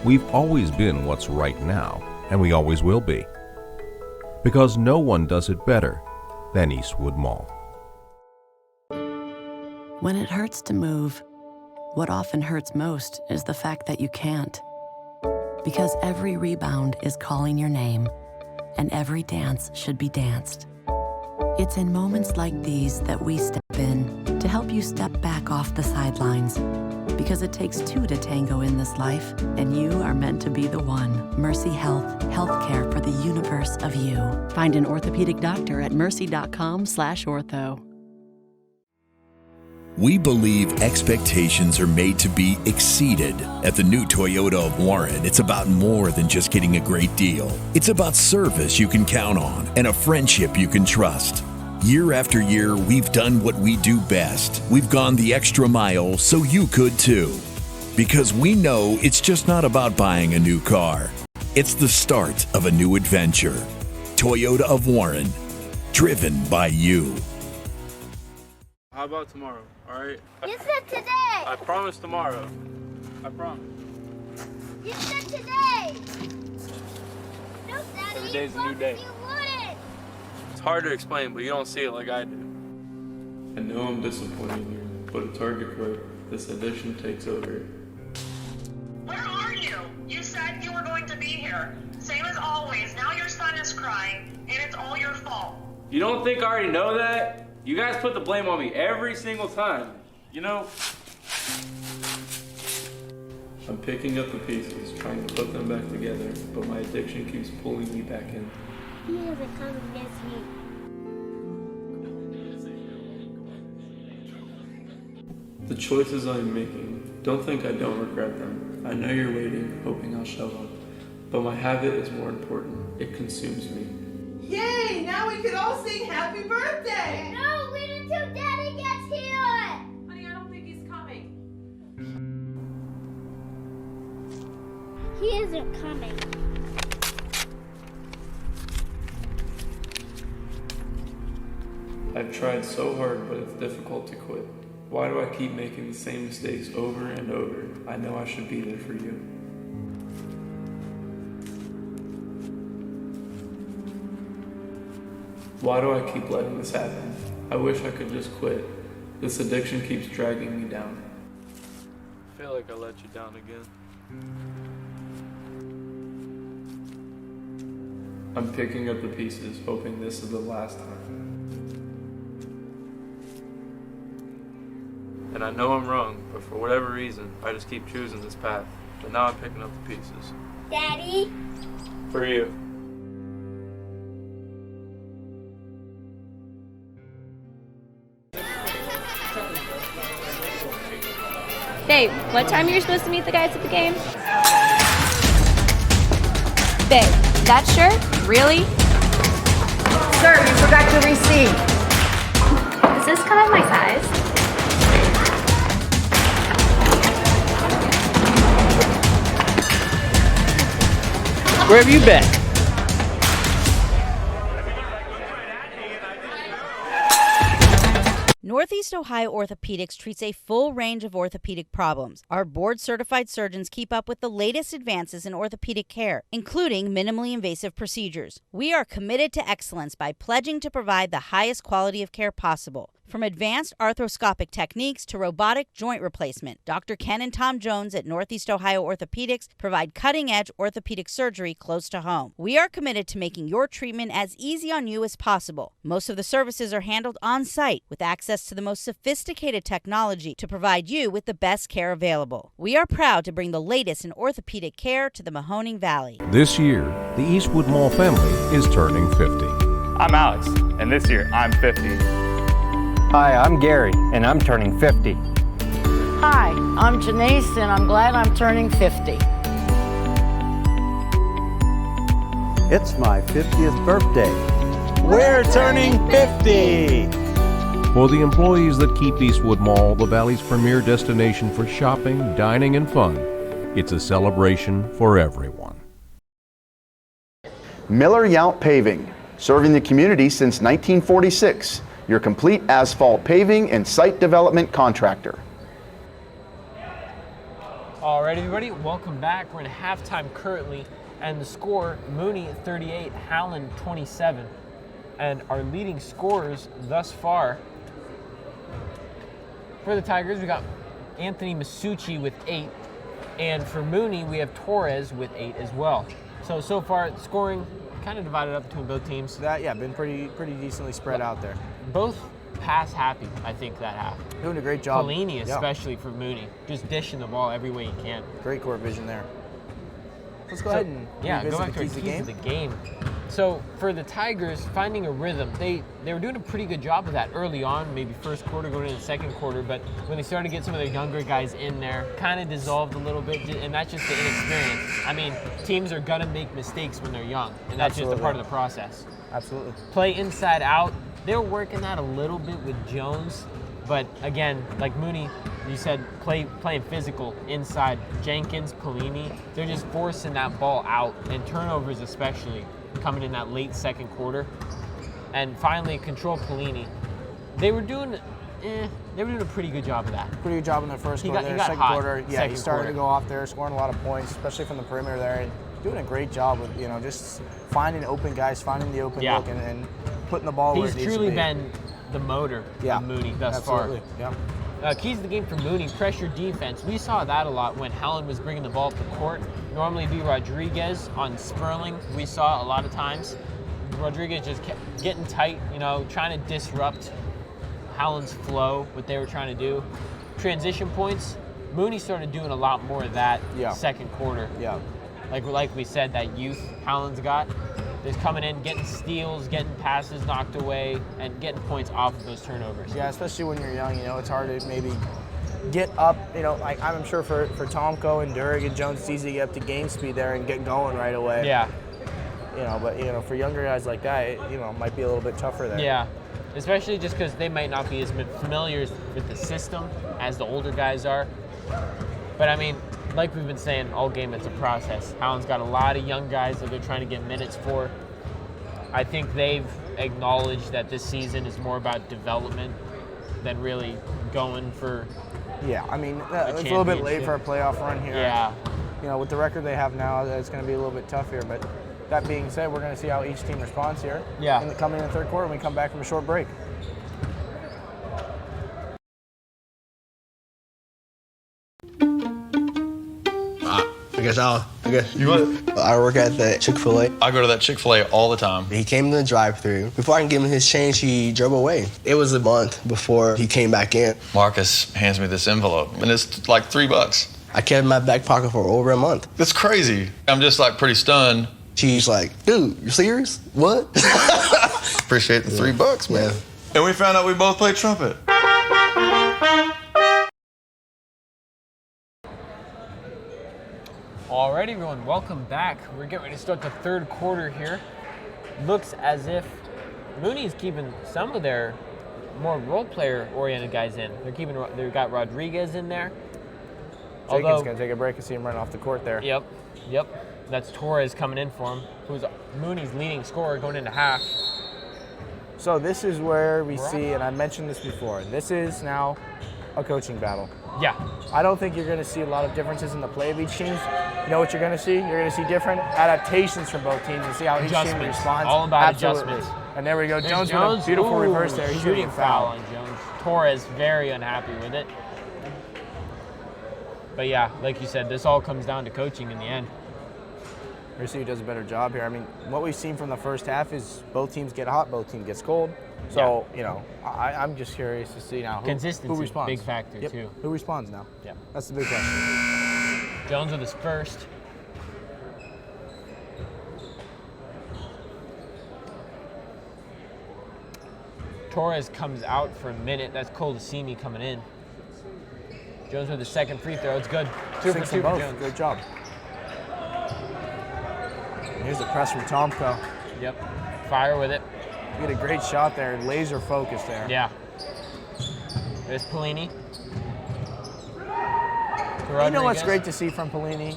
We've always been what's right now, and we always will be. Because no one does it better than Eastwood Mall. When it hurts to move, what often hurts most is the fact that you can't. Because every rebound is calling your name, and every dance should be danced. It's in moments like these that we step in to help you step back off the sidelines. Because it takes two to tango in this life, and you are meant to be the one. Mercy Health, healthcare for the universe of you. Find an orthopedic doctor at mercy.com/ortho. We believe expectations are made to be exceeded. At the new Toyota of Warren, it's about more than just getting a great deal. It's about service you can count on and a friendship you can trust. Year after year, we've done what we do best. We've gone the extra mile so you could too. Because we know it's just not about buying a new car. It's the start of a new adventure. Toyota of Warren, driven by you. How about tomorrow, all right? You said today. I promise tomorrow. I promise. You said today. No, Daddy, Every day's you a new day. You wouldn't. It's hard to explain, but you don't see it like I do. I know I'm disappointing you, but it's hard to quit. This addiction takes over. Where are you? You said you were going to be here. Same as always. Now your son is crying, and it's all your fault. You don't think I already know that? You guys put the blame on me every single time, you know? I'm picking up the pieces, trying to put them back together, but my addiction keeps pulling me back in. He hasn't come and miss me. The choices I'm making, don't think I don't regret them. I know you're waiting, hoping I'll show up. But my habit is more important. It consumes me. Yay! Now we can all sing happy birthday! No, wait until Daddy gets here! Honey, I don't think he's coming. He isn't coming. I've tried so hard, but it's difficult to quit. Why do I keep making the same mistakes over and over? I know I should be there for you. Why do I keep letting this happen? I wish I could just quit. This addiction keeps dragging me down. I feel like I let you down again. I'm picking up the pieces, hoping this is the last time. I know I'm wrong, but for whatever reason, I just keep choosing this path. But now I'm picking up the pieces. Daddy? For you. Babe, what time are you supposed to meet the guys at the game? Babe, that shirt? Really? Sir, you forgot your receipt. Is this kind of my size? Where have you been? Northeast Ohio Orthopedics treats a full range of orthopedic problems. Our board-certified surgeons keep up with the latest advances in orthopedic care, including minimally invasive procedures. We are committed to excellence by pledging to provide the highest quality of care possible. From advanced arthroscopic techniques to robotic joint replacement, Dr. Ken and Tom Jones at Northeast Ohio Orthopedics provide cutting-edge orthopedic surgery close to home. We are committed to making your treatment as easy on you as possible. Most of the services are handled on-site with access to the most sophisticated technology to provide you with the best care available. We are proud to bring the latest in orthopedic care to the Mahoning Valley. This year, the Eastwood Mall family is turning 50. I'm Alex, and this year I'm 50. Hi, I'm Gary, and I'm turning 50. Hi, I'm Janice, and I'm glad I'm turning 50. It's my 50th birthday. We're turning 50! For the employees that keep Eastwood Mall the Valley's premier destination for shopping, dining, and fun, it's a celebration for everyone. Miller Yount Paving, serving the community since 1946. Your complete asphalt paving and site development contractor. All right, everybody, welcome back. We're in halftime currently, and the score, Mooney 38, Howland 27. And our leading scorers thus far, for the Tigers, we got Anthony Masucci with 8, and for Mooney, we have Torres with 8 as well. So far, scoring kind of divided up between both teams. Been pretty decently spread out there. Both pass happy, I think, that half. Doing a great job. Pelini, especially for Mooney, just dishing the ball every way he can. Great court vision there. Let's go ahead and go back to our keys of the game. So for the Tigers, finding a rhythm, they were doing a pretty good job of that early on, maybe first quarter going into the second quarter, but when they started to get some of their younger guys in there, kind of dissolved a little bit, and that's just the inexperience. I mean, teams are going to make mistakes when they're young, and that's just a part of the process. Absolutely. Play inside out. They were working that a little bit with Jones, but again, like Mooney, you said, playing physical inside. Jenkins, Pelini, they're just forcing that ball out, and turnovers especially coming in that late second quarter. And finally, control Pelini. They were doing a pretty good job of that. Pretty good job in the first quarter. Second quarter, he started to go off there, scoring a lot of points, especially from the perimeter there, and doing a great job with just finding open guys, finding the open look, and putting the ball where it needs to be. He's truly been the motor of Mooney thus far. Yeah. Keys to the game for Mooney, pressure defense. We saw that a lot when Howland was bringing the ball up the court. Normally it'd be Rodriguez on Sperling. We saw a lot of times. Rodriguez just kept getting tight, trying to disrupt Howland's flow, what they were trying to do. Transition points, Mooney started doing a lot more of that second quarter. Yeah. Like we said, that youth Howland's got. Just coming in, getting steals, getting passes knocked away, and getting points off of those turnovers. Yeah, especially when you're young, it's hard to maybe get up, like I'm sure for Tomko and Durig and Jones, it's easy to get up to game speed there and get going right away. Yeah. But for younger guys like that, it might be a little bit tougher there. Yeah, especially just because they might not be as familiar with the system as the older guys are. But I mean, like we've been saying all game, it's a process. Howland's got a lot of young guys that they're trying to get minutes for. I think they've acknowledged that this season is more about development than really going for Yeah, I mean, it's a little bit late for a playoff run here. Yeah. With the record they have now, it's going to be a little bit tough here. But that being said, we're going to see how each team responds here. Yeah. Coming in the third quarter when we come back from a short break. I guess I'll. You what? I work at the Chick-fil-A. I go to that Chick-fil-A all the time. He came to the drive-thru. Before I can give him his change, he drove away. It was a month before he came back in. Marcus hands me this envelope, and it's like $3. I kept it in my back pocket for over a month. That's crazy. I'm just like pretty stunned. She's like, dude, you serious? What? Appreciate the $3, man. Yeah. And we found out we both played trumpet. Alright, everyone, welcome back. We're getting ready to start the third quarter here. Looks as if Mooney's keeping some of their more role player oriented guys in. They've got Rodriguez in there. Jenkins gonna take a break and see him run off the court there. Yep. That's Torres coming in for him, who's Mooney's leading scorer going into half. So this is where we see, and I mentioned this before, this is now a coaching battle. Yeah. I don't think you're going to see a lot of differences in the play of each team. You know what you're going to see? You're going to see different adaptations from both teams and see how each team responds. All about Absolutely. adjustments. And there we go. Jones with a beautiful reverse there. He's shooting getting foul fouled. on Jones. Torres very unhappy with it. But yeah, like you said, this all comes down to coaching in the end. We'll see who does a better job here. I mean, what we've seen from the first half is both teams get hot, both teams gets cold. So, you know, I'm just curious to see now who responds. Big factor too. Who responds now? Yeah. That's the big question. Jones with his first. Torres comes out for a minute. That's Colasimi coming in. Jones with his second free throw. It's good. 2 for 2 for Jones. Good job. Here's the press from Tomko. Yep. Fire with it. You get a great shot there. Laser focus there. Yeah. There's Pelini. You know what's great to see from Pelini?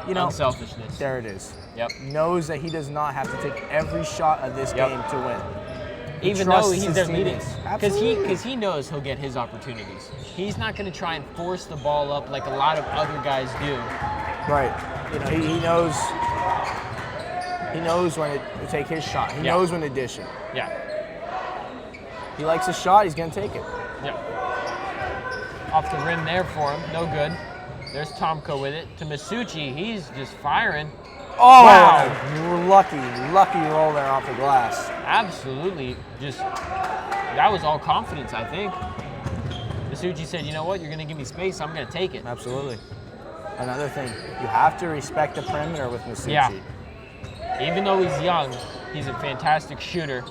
You know, unselfishness. There it is. Yep. Knows that he does not have to take every shot of this game to win. Even though he's their leading. Because he knows he'll get his opportunities. He's not going to try and force the ball up like a lot of other guys do. Right. You know, he knows. He knows when to take his shot. He knows when to dish it. Yeah. He likes his shot, he's going to take it. Yeah. Off the rim there for him. No good. There's Tomko with it. To Masucci, he's just firing. Oh, wow. Lucky roll there off the glass. Absolutely. That was all confidence, I think. Masucci said, you know what, you're going to give me space, I'm going to take it. Absolutely. Another thing, you have to respect the perimeter with Masucci. Yeah. Even though he's young, he's a fantastic shooter.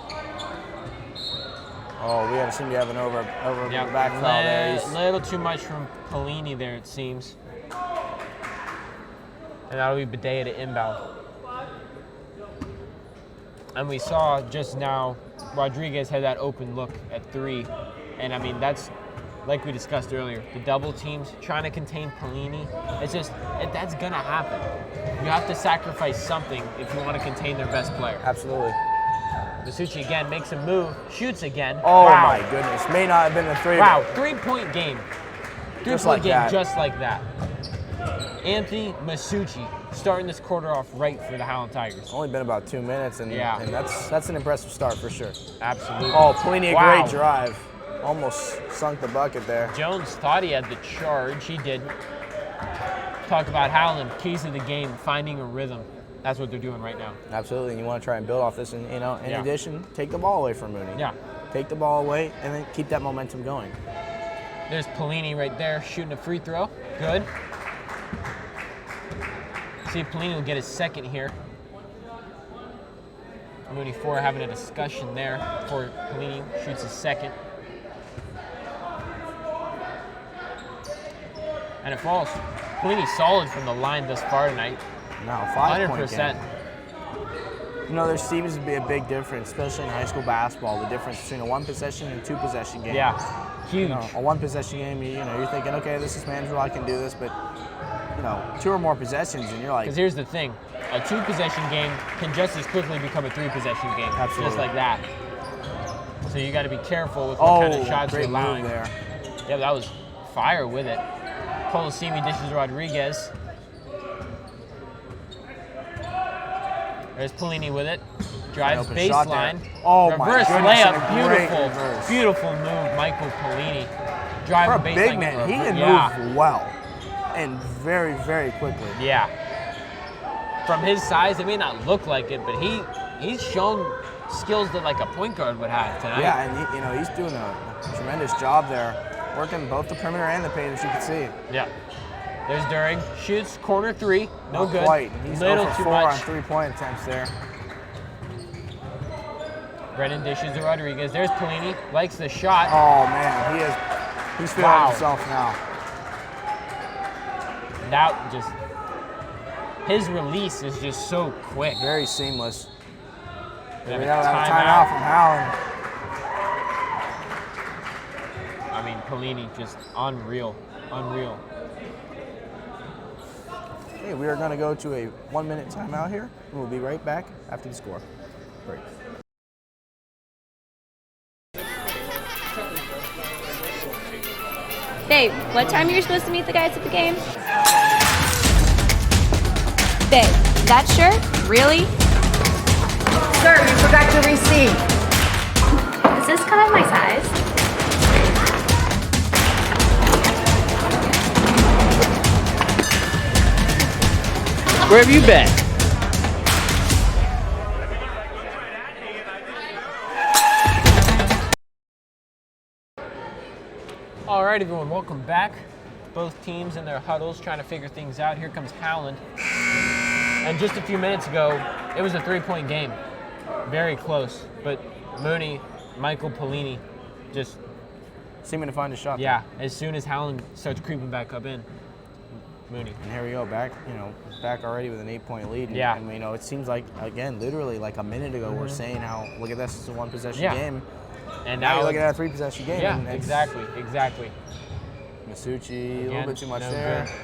Oh, we seem to have an over back foul there. A little too much from Pelini there, it seems. And that'll be Badea to inbound. And we saw just now, Rodriguez had that open look at 3. And I mean, that's, like we discussed earlier, the double teams trying to contain Pelini. That's gonna happen. You have to sacrifice something if you want to contain their best player. Absolutely. Masucci again makes a move, shoots again. Oh wow. My goodness, may not have been a 3. Wow, 3-point game. Just like that. Just like that. Anthony Masucci starting this quarter off right for the Howland Tigers. Only been about 2 minutes, and that's an impressive start for sure. Absolutely. Oh, Pelini, a great drive. Almost sunk the bucket there. Jones thought he had the charge. He didn't. Talk about Howland, keys of the game, finding a rhythm. That's what they're doing right now. Absolutely, and you want to try and build off this. And in addition, take the ball away from Mooney. Yeah. Take the ball away, and then keep that momentum going. There's Pelini right there shooting a free throw. Good. See if Pelini will get his second here. Mooney 4 having a discussion there before Pelini shoots his second. And it falls. Pelini solid from the line thus far tonight. Now 5-point 100%. game. You know, there seems to be a big difference, especially in high school basketball, the difference between a 1-possession and 2-possession game. Yeah, huge. You know, a 1-possession game, you're thinking, okay, this is manageable, I can do this, but 2 or more possessions, and you're like... Because here's the thing, a 2-possession game can just as quickly become a 3-possession game. Absolutely. Just like that. So you got to be careful with what kind of shots you're allowing. Move there. Yeah, that was fire with it. Colasimi dishes Rodriguez. There's Pelini with it. Drives baseline. Oh, reverse my goodness, layup. Beautiful. Beautiful move, Michael Pelini. For Driving a baseline. big man, he can move well. and very, very quickly. Yeah. From his size, it may not look like it, but he's shown skills that like a point guard would have tonight. Yeah, and he's doing a tremendous job there, working both the perimeter and the paint, as you can see. Yeah. There's Durig, shoots corner 3, no Not good. quite. He's Little 0 for too 4 much. on 3-point attempts there. Brennan dishes to Rodriguez. There's Pelini, likes the shot. Oh man, he's feeling himself now. That just, his release is just so quick. Very seamless. We We have a timeout from Howland. I mean, Pelini just unreal. Okay, we are going to go to a 1-minute timeout here, and we'll be right back after the score break. Babe, what time are you supposed to meet the guys at the game? Babe, that shirt? Really? Sir, you forgot your receipt. Is this kind of my size? Where have you been? All right, everyone, welcome back. Both teams in their huddles trying to figure things out. Here comes Howland. And just a few minutes ago, it was a 3-point game. Very close, but Mooney, Michael Pelini just seeming to find a shot. Yeah, as soon as Howland starts creeping back up in, Mooney. And here we go, back already with an 8-point lead. And, Yeah. And it seems like, again, literally like a minute ago, we're saying how, look at this, it's a 1-possession game. And now now you're looking at a 3-possession game. Yeah, and it's exactly. Masucci, a little bit too much no there. good.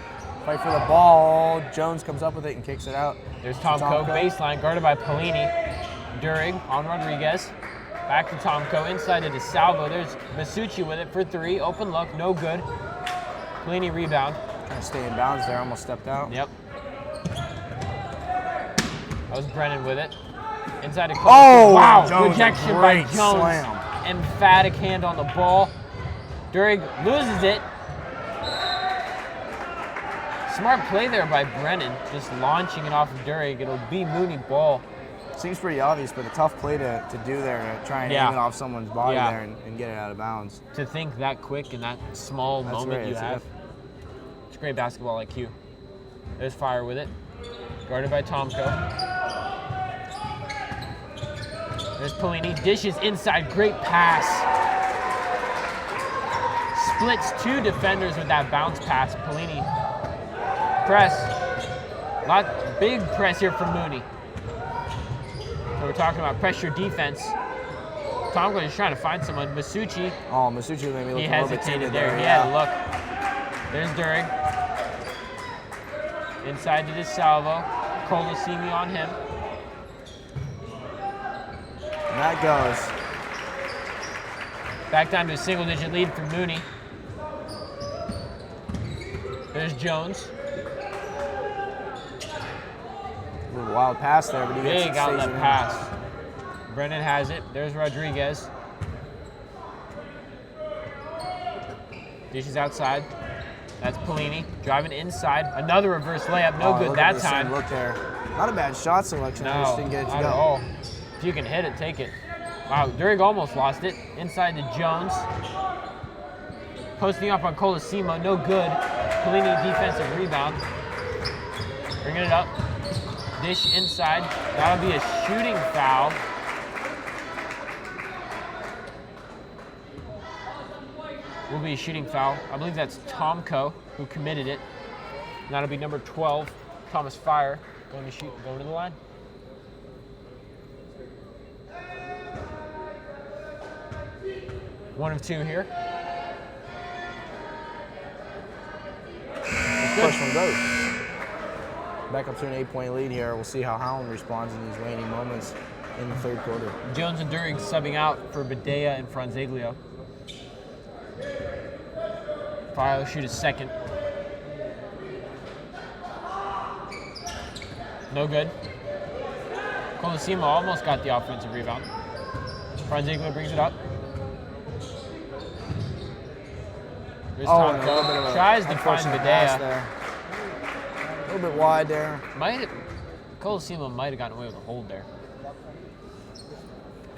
Fight for the ball. Jones comes up with it and kicks it out. There's Tomko, baseline, guarded by Pelini. Durig on Rodriguez. Back to Tomko, inside to DeSalvo. There's Masucci with it for 3. Open look, no good. Pelini rebound. Trying to stay in bounds there, almost stepped out. Yep. That was Brennan with it. Inside to Cole. Oh, wow, Jones, rejection by great Jones. slam. Emphatic hand on the ball. Durig loses it. Smart play there by Brennan, just launching it off of Durig. It'll be Mooney ball. Seems pretty obvious, but a tough play to do there, to try and aim it off someone's body there and get it out of bounds. To think that quick in that small moment you have. It's great basketball IQ. There's Fire with it. Guarded by Tomko. There's Pelini. Dishes inside. Great pass. Splits 2 defenders with that bounce pass. Pelini. Press. Big press here from Mooney. So we're talking about pressure defense. Tomko is trying to find someone. Masucci. Oh, Masucci made me look He a little bit hesitated timid there. He had a look. There's Durig. Inside to DeSalvo. Colosimi on him. And that goes. Back down to a single-digit lead for Mooney. There's Jones. A little wild pass there, but he gets Big it. outlet pass. Brennan has it. There's Rodriguez. Dishes outside. That's Pelini driving inside. Another reverse layup. No good that time. Look there. Not a bad shot selection. No, I just didn't get it to not go. at all. If you can hit it, take it. Wow, Durig almost lost it. Inside to Jones. Posting up on Colosimo. No good. Pelini defensive rebound. Bringing it up. Dish inside. That'll be a shooting foul. Will be a shooting foul. I believe that's Tomko who committed it. And that'll be number 12, Thomas Fire, going to the line. One of 2 here. First one goes. Back up to an 8-point lead here. We'll see how Howland responds in these waning moments in the third quarter. Jones and Durig subbing out for Badea and Franzeglio. Fire will shoot a second. No good. Colosimo almost got the offensive rebound. Franzeglio brings it up. There's Tomko. Tries to find Badea. A little bit wide there. Colosimo might have gotten away with a hold there.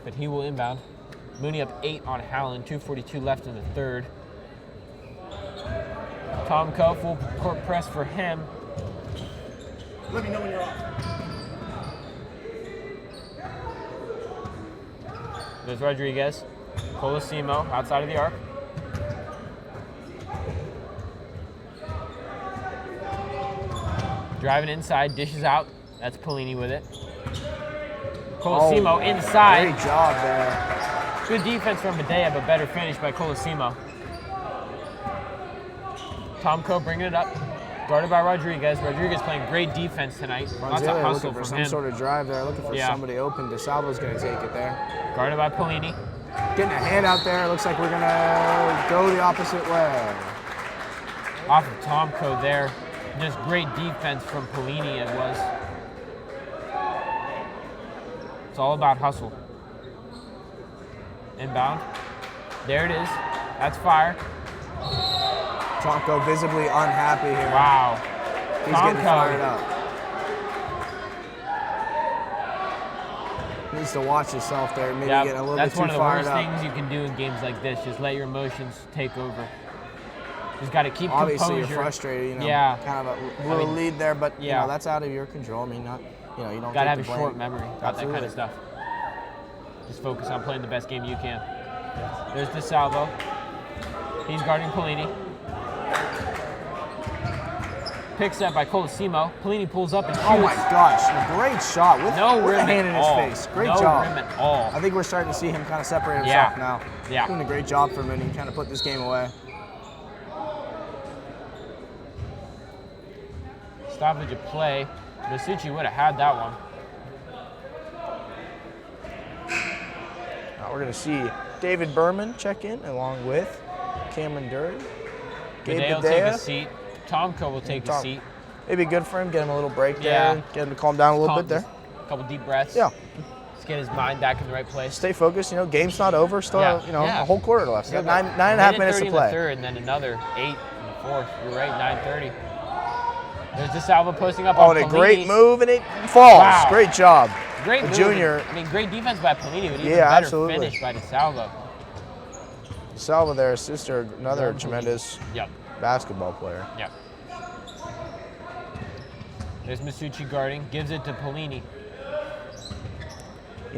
But he will inbound. Mooney up 8 on Howland, 2:42 left in the third. Tom Coe, full court press for him. Let me know when you're off. There's Rodriguez. Colosimo outside of the arc. Driving inside, dishes out. That's Pelini with it. Colosimo inside. Great job there. Good defense from Medea, but better finish by Colosimo. Tom Coe bringing it up. Guarded by Rodriguez. Rodriguez playing great defense tonight. Lots of hustle looking for from some him. sort of drive there, looking for somebody open. DeSalvo's going to take it there. Guarded by Pelini. Getting a hand out there. Looks like we're going to go the opposite way. Off of Tom Coe there. Just great defense from Pelini it was. It's all about hustle. Inbound. There it is. That's fire. Tom Coe visibly unhappy here. Wow. He's getting fired up. Needs to watch himself there. Maybe getting a little bit too fired up. That's one of the worst things you can do in games like this. Just let your emotions take over. Just got to keep composure. Obviously, you're frustrated. Kind of a little lead there, but you know that's out of your control. I mean, you don't. Got to have a short memory about that kind of stuff. Just focus on playing the best game you can. There's DeSalvo. He's guarding Pelini. Picks up by Colosimo. Pelini pulls up and shoots. Oh my gosh, a great shot with a hand in his face. Great job. No rim at all. I think we're starting to see him kind of separate himself now. Yeah. Doing a great job for him and kind of put this game away. Stoppage of play. Masucci would have had that one. Now we're going to see David Berman check in along with Cameron Dury. Medea will take a seat. Tom Coe will take a seat. Maybe good for him. Get him a little break there. Get him to calm down a little bit there. A couple deep breaths. Yeah. Just get his mind back in the right place. Stay focused. Game's not over. Still, a whole quarter left. So got nine and a half minutes to play. In the third, and then another 8 in the fourth. You're right, 9:30. There's DeSalvo posting up on Pelini. A great move, and it falls. Wow. Great job. Great move. Junior. Great defense by Pelini, but even better finish by DeSalvo. DeSalvo there, sister, another tremendous basketball player. Yep. There's Masucci guarding, gives it to Pelini.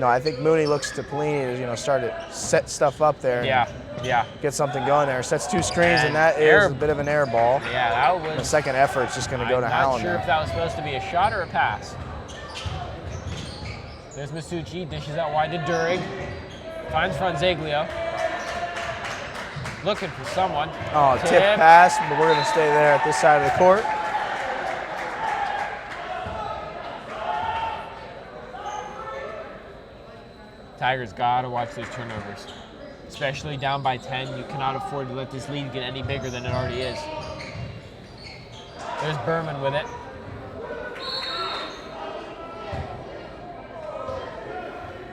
I think Mooney looks to Pelini to, start to set stuff up there. Yeah. Get something going there. Sets 2 screens, and that is a bit of an air ball. Yeah, that was. And the second effort's just going to go to Howland. I'm not sure if that was supposed to be a shot or a pass. There's Masucci, dishes out wide to Durig. Finds Franzeglio. Looking for someone. Oh, tip pass, but we're going to stay there at this side of the court. Tigers gotta watch those turnovers. Especially down by 10, you cannot afford to let this lead get any bigger than it already is. There's Berman with it.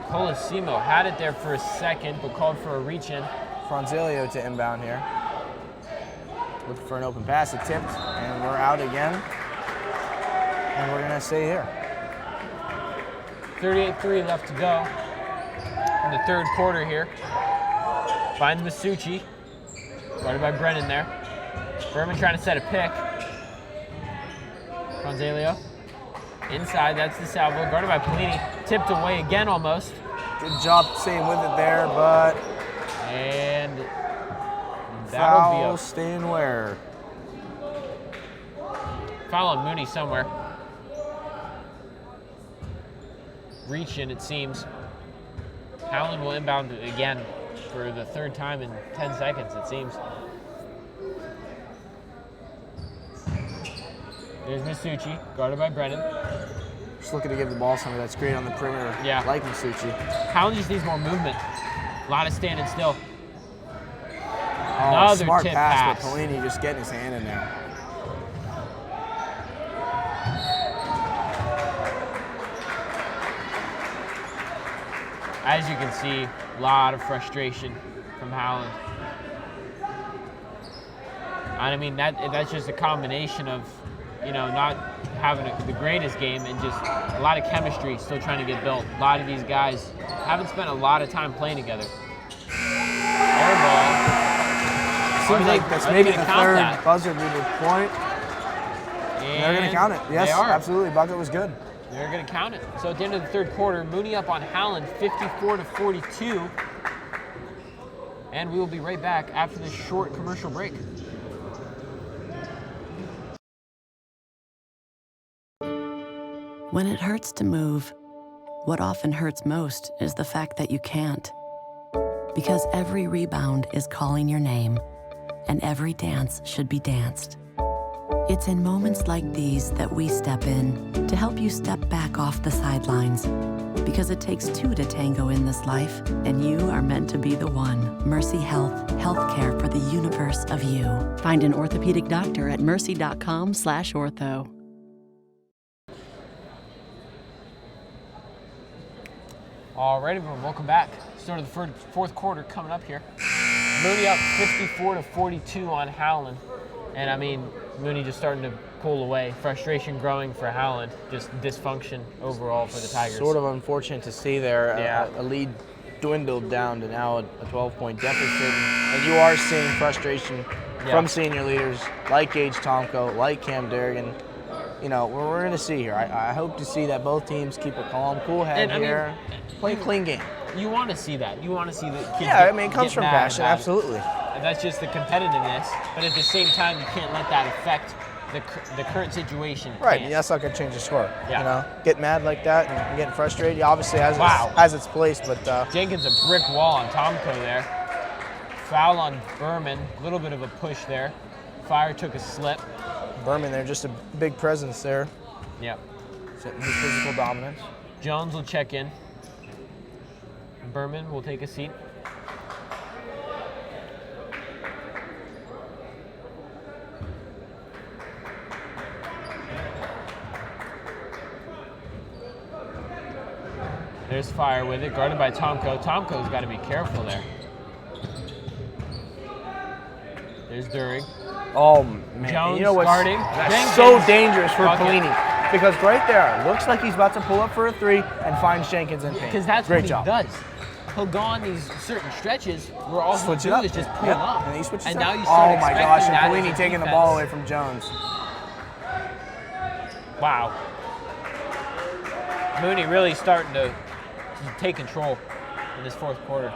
Colosimo had it there for a second, but called for a reach-in. Franzeglio to inbound here. Looking for an open pass, it tipped, and we're out again. And we're gonna stay here. 38-3 left to go in the third quarter here. Finds Masucci, guarded by Brennan there. Berman trying to set a pick. Franzeglio inside, that's DeSalvo, guarded by Pelini. Tipped away again almost. Good job staying with it there, but... And foul staying where? Foul on Mooney somewhere. Reach in, it seems. Howland will inbound again for the third time in 10 seconds, it seems. There's Masucci, guarded by Brennan. Just looking to give the ball somebody that's great on the perimeter, like Masucci. Howland just needs more movement. A lot of standing still. Another smart pass, but Pelini just getting his hand in there. As you can see, a lot of frustration from Howland. And I mean, that's just a combination of, not having the greatest game and just a lot of chemistry still trying to get built. A lot of these guys haven't spent a lot of time playing together. Air ball. Seems like that's maybe the third buzzer beater point. And they're going to count it. Yes, they are. Absolutely. Bucket was good. They're going to count it. So at the end of the third quarter, Mooney up on Howland, 54-42. And we will be right back after this short commercial break. When it hurts to move, what often hurts most is the fact that you can't. Because every rebound is calling your name, and every dance should be danced. It's in moments like these that we step in to help you step back off the sidelines. Because it takes two to tango in this life, and you are meant to be the one. Mercy Health, healthcare for the universe of you. Find an orthopedic doctor at mercy.com/ortho. All right, everyone, welcome back. Start of the fourth quarter coming up here. Mooney up 54-42 on Howland. And I mean, Mooney just starting to pull away. Frustration growing for Howland. Just dysfunction overall for the Tigers. Sort of unfortunate to see there. Yeah. A lead dwindled down to now a 12-point deficit. And you are seeing frustration from senior leaders like Gage Tomko, like Cam Durgan. You know, we're going to see here. I hope to see that both teams keep a calm, cool head here, play a clean game. You want to see that. You want to see the kids it comes from passion, about absolutely. And that's just the competitiveness. But at the same time, you can't let that affect the current situation. Right, Can't. that's not going to change the score. Yeah. You know, get mad like that and getting frustrated obviously has its place, but Jenkins a brick wall on Tomko there. Foul on Berman, a little bit of a push there. Fire took a slip. Berman there, just a big presence there. Yep. His physical dominance. Jones will check in. Berman will take a seat. There's Fire with it, guarded by Tomko. Tomko's got to be careful there. There's Durig. Oh, man. Jones you know what's guarding. that's so dangerous for Pelini. Because right there, looks like he's about to pull up for a three and finds Jenkins in paint. Because that's Great what job. he does. He'll go on these certain stretches where all he'll Switch it do up. is just pull Yep. up. And he switches and up. now you start Oh my gosh, and expecting that as Pelini a taking the defense. ball away from Jones. Wow. Mooney really starting to take control in this fourth quarter.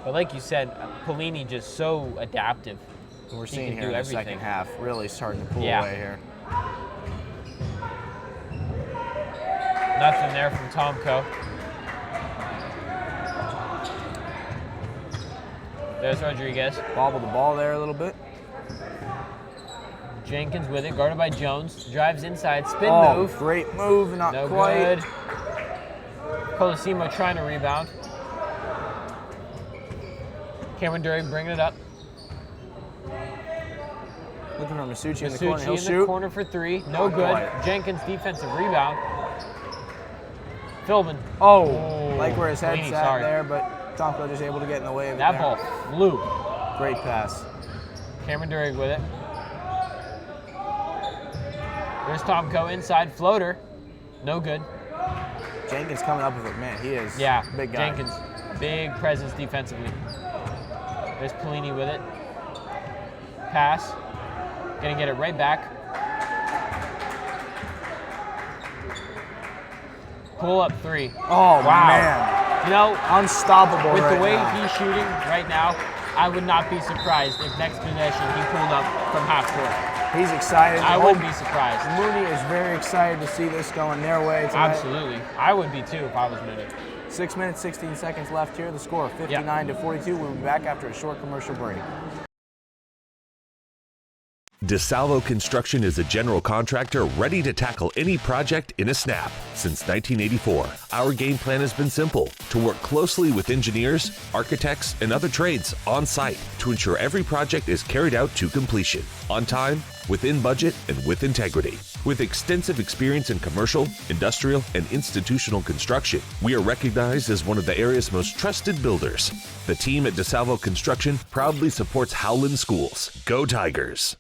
But like you said, Pelini just so adaptive. We're He seeing can here do in everything. the second half, really starting to pull Yeah. away here. Nothing there from Tomko. There's Rodriguez. Bobbled the ball there a little bit. Jenkins with it, guarded by Jones. Drives inside, spin move. Great move, not No quite. good. Colosimo trying to rebound. Cameron Durig bringing it up. Looking for Masucci in the Masucci corner. He'll in shoot. the corner for three. No Not good. quite. Jenkins defensive rebound. Philbin. Oh, like where his head Pelini, sat sorry. there, but Tomko just able to get in the way of it That there. ball flew. Great pass. Cameron Durig with it. There's Tomko inside floater. No good. Jenkins coming up with it. Man, he is big guy. Jenkins, big presence defensively. There's Pelini with it. Pass. Gonna get it right back. Pull up three. Oh, wow. man. You know, unstoppable with right the way now. he's shooting right now, I would not be surprised if next possession he pulled up from half court. He's excited. I wouldn't be surprised. Mooney is very excited to see this going their way tonight. Absolutely. I would be too if I was Mooney. 6 minutes, 16 seconds left here. The score 59-42. We'll be back after a short commercial break. DeSalvo Construction is a general contractor ready to tackle any project in a snap. Since 1984, our game plan has been simple: to work closely with engineers, architects, and other trades on site to ensure every project is carried out to completion, on time, within budget, and with integrity. With extensive experience in commercial, industrial, and institutional construction, we are recognized as one of the area's most trusted builders. The team at DeSalvo Construction proudly supports Howland schools. Go Tigers!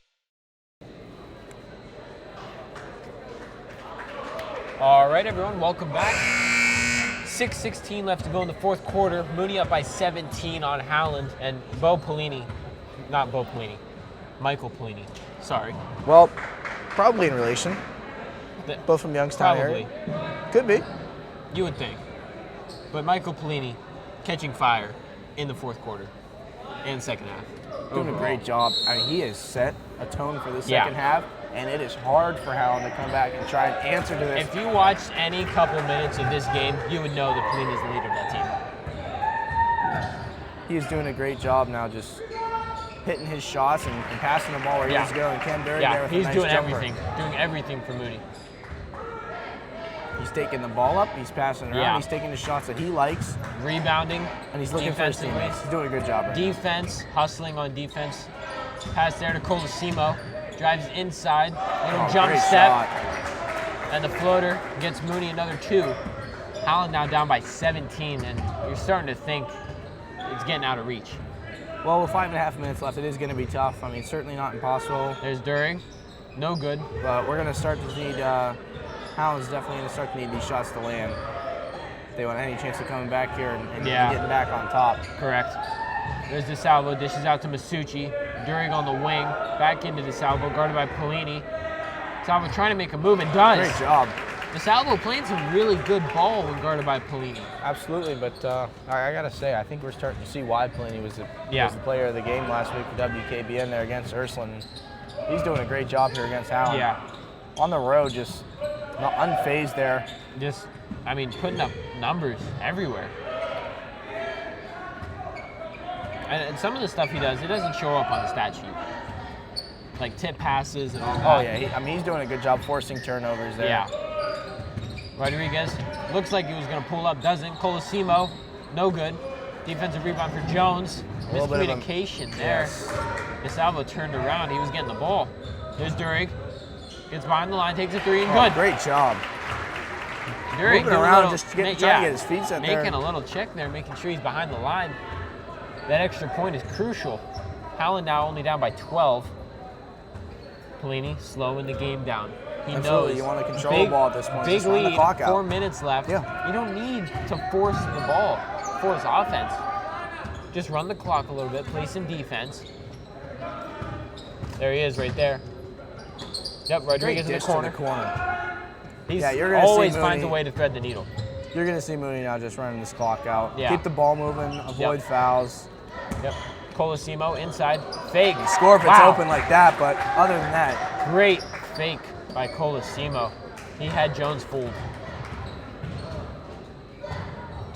All right, everyone, welcome back. 6:16 left to go in the fourth quarter. Mooney up by 17 on Howland, and Michael Pelini. Sorry. Well, probably in relation. Both from Youngstown area. Could be. You would think. But Michael Pelini catching fire in the fourth quarter and second half. Doing a great job. I mean, he has set a tone for the second half, and it is hard for Howland to come back and try and answer to this. If you watched any couple minutes of this game, you would know that Pelini is the leader of that team. He is doing a great job now, just hitting his shots and passing the ball where he needs to go. And Ken Durig there with a nice doing jumper. doing everything for Mooney. He's taking the ball up, he's passing it around, he's taking the shots that he likes. Rebounding, and he's looking for his teammates. He's doing a good job right Defense, hustling on defense. Pass there to Colosimo. Drives inside, little jump step. Shot. And the floater gets Mooney another 2. Howland now down by 17, and you're starting to think it's getting out of reach. Well, with 5.5 minutes left, it is going to be tough. I mean, certainly not impossible. There's Durig. No good. But we're going to start to need, Howland's definitely going to start to need these shots to land. If they want any chance of coming back here and getting back on top. Correct. There's DeSalvo, dishes out to Masucci. Durig on the wing, back into DeSalvo, guarded by Pelini. DeSalvo trying to make a move and does. Great job. DeSalvo playing some really good ball when guarded by Pelini. Absolutely, but I got to say, I think we're starting to see why Pelini was the player of the game last week for WKBN there against Ursuline. He's doing a great job here against Howland. Yeah. On the road, just not unfazed there. Just, I mean, putting up numbers everywhere. And some of the stuff he does, it doesn't show up on the stat sheet. Like tip passes and all that. Oh, yeah. He's doing a good job forcing turnovers there. Yeah. Rodriguez looks like he was going to pull up, doesn't. Colosimo, no good. Defensive rebound for Jones. Miscommunication there. DeSalvo turned around. He was getting the ball. There's Durig. Gets behind the line, takes a 3 and good. Great job. Durig moving around, just trying to get his feet set there. Making a little check there, making sure he's behind the line. That extra point is crucial. Howland now only down by 12. Pelini slowing the game down. He Absolutely. knows You want to control the ball at this point. Big just run lead, the clock out. 4 minutes left. Yeah. You don't need to force the ball, force offense. Just run the clock a little bit, play some defense. There he is right there. Yep, Rodriguez in the corner. He's always finds a way to thread the needle. You're going to see Mooney now just running this clock out. Yeah. Keep the ball moving, avoid fouls. Yep. Colosimo inside, fake. You score if it's open like that, but other than that. Great fake by Colosimo. He had Jones fooled.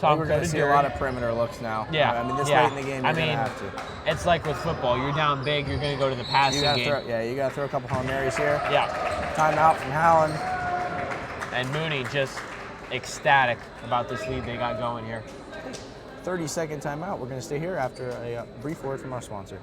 We're going to see a lot of perimeter looks now. Yeah. I mean, this late in the game, you're going to have to. It's like with football. You're down big, you're going to go to the passing game. You got to throw a couple Hail Marys here. Yeah. Timeout from Howland. And Mooney just ecstatic about this lead they got going here. 30-second timeout. We're going to stay here after a brief word from our sponsor.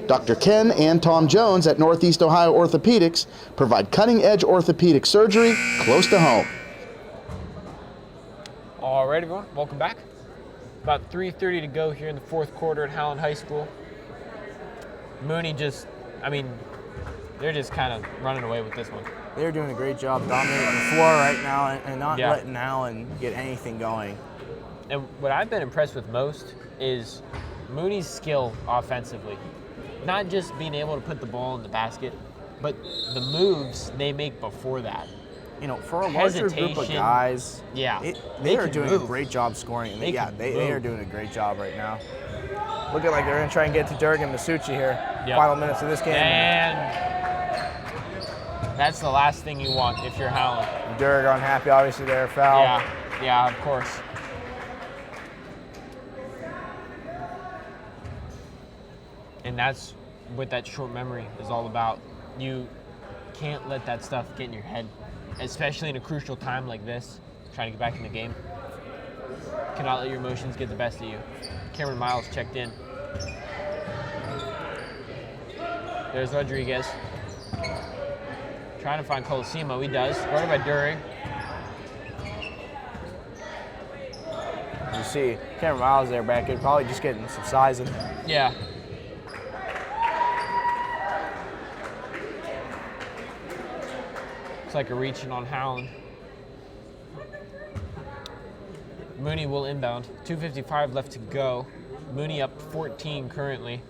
Dr. Ken and Tom Jones at Northeast Ohio Orthopedics provide cutting-edge orthopedic surgery close to home. All right, everyone, welcome back. About 3:30 to go here in the fourth quarter at Howland High School. Mooney they're just kind of running away with this one. They're doing a great job dominating the floor right now and not letting Howland get anything going. And what I've been impressed with most is Mooney's skill offensively. Not just being able to put the ball in the basket, but the moves they make before that. You know, for a larger group of guys, they are doing a great job scoring. They are doing a great job right now. Looking like they're going to try and get to Durig and Masucci here. Yep. Final minutes of this game. And that's the last thing you want if you're Howland. Durig unhappy, obviously, there, foul. Yeah, of course. And that's what that short memory is all about. You can't let that stuff get in your head, especially in a crucial time like this, trying to get back in the game. Cannot let your emotions get the best of you. Cameron Miles checked in. There's Rodriguez. Trying to find Colosimo. He does. Guarded by Durig. You see Cameron Miles there back. Probably just getting some size in. Yeah. Looks like a reaching on Howland. Mooney will inbound. 2:55 left to go. Mooney up 14 currently.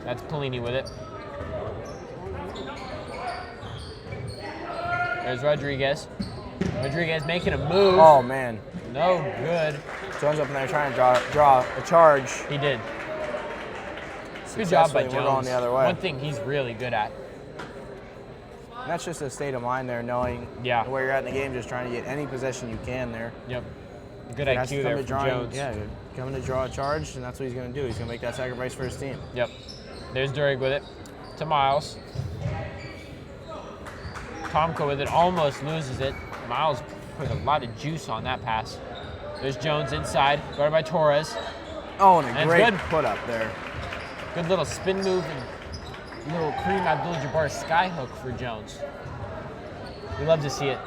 That's Pelini with it. There's Rodriguez. Rodriguez making a move. Oh, man. No good. Jones up in there trying to draw a charge. He did. Good job by Successfully, Jones. we're going the other way. One thing he's really good at. And that's just a state of mind there, knowing where you're at in the game, just trying to get any possession you can there. Yep. Good He has to IQ come there to from Jones. Jones. Yeah, coming to draw a charge, and that's what he's going to do. He's going to make that sacrifice for his team. Yep. There's Durig with it to Miles. Tomko with it, almost loses it. Miles put a lot of juice on that pass. There's Jones inside, guarded by Torres. Oh, and a great good. put up there. Good little spin move and little Kareem Abdul-Jabbar sky hook for Jones. We love to see it.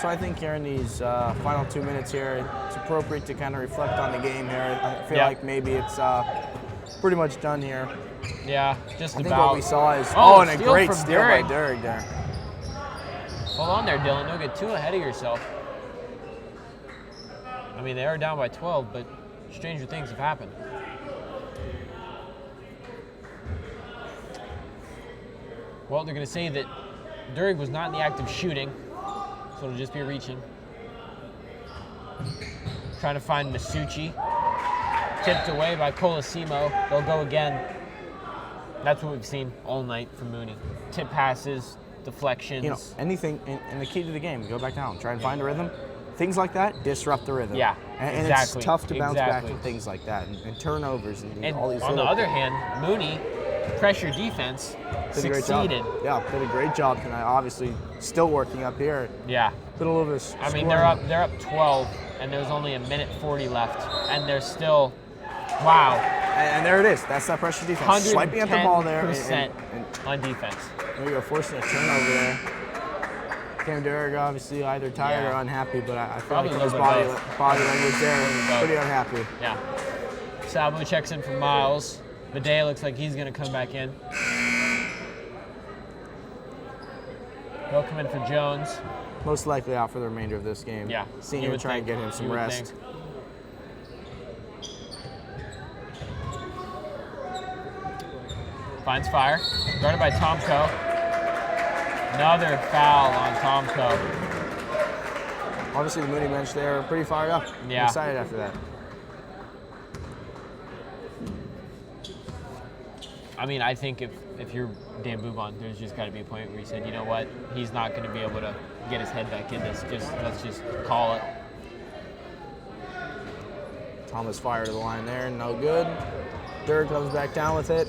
So I think here in these final 2 minutes here, it's appropriate to kind of reflect on the game here. I feel like maybe it's pretty much done here. Yeah, just I think about. what we saw is, and a steal great from steal by Durig there. Hold on there, Dylan. Don't get too ahead of yourself. I mean, they are down by 12, but stranger things have happened. Well, they're going to say that Durig was not in the act of shooting, so it'll just be reaching. Trying to find Masucci. Tipped away by Colosimo. They'll go again. That's what we've seen all night from Mooney. Tip passes, deflections. You know, anything, and the key to the game, go back down, try and find a rhythm. Things like that disrupt the rhythm. Yeah, and exactly. it's tough to bounce back Exactly. from things like that, and turnovers, and all these on the other hand, Mooney, pressure defense, did a great job. succeeded. Yeah, did a great job tonight. Obviously, still working up here. Yeah. Did a little bit of I mean, scoring. they're up 12, and there's only a minute 40 left, and they're still, wow. And there it is. That's that pressure defense. Swiping at the ball there. 110% on defense. There you go, forcing a turnover there. Cam Durig obviously either tired or unhappy, but I feel Probably like a his little bit body both. language there, pretty unhappy. Yeah. Sabo checks in for Miles. Medea looks like he's going to come back in. They'll come in for Jones. Most likely out for the remainder of this game. Yeah. Seeing you him would try think. and get him some You would rest. think. Finds fire. Guarded by Tomko. Another foul on Tomko. Obviously, the Mooney bench there pretty fired up. Yeah. I'm excited after that. I mean, I think if you're Dan Boubon, there's just got to be a point where he said, you know what, he's not going to be able to get his head back in this. Let's just call it. Thomas fired to the line there, no good. Durig comes back down with it.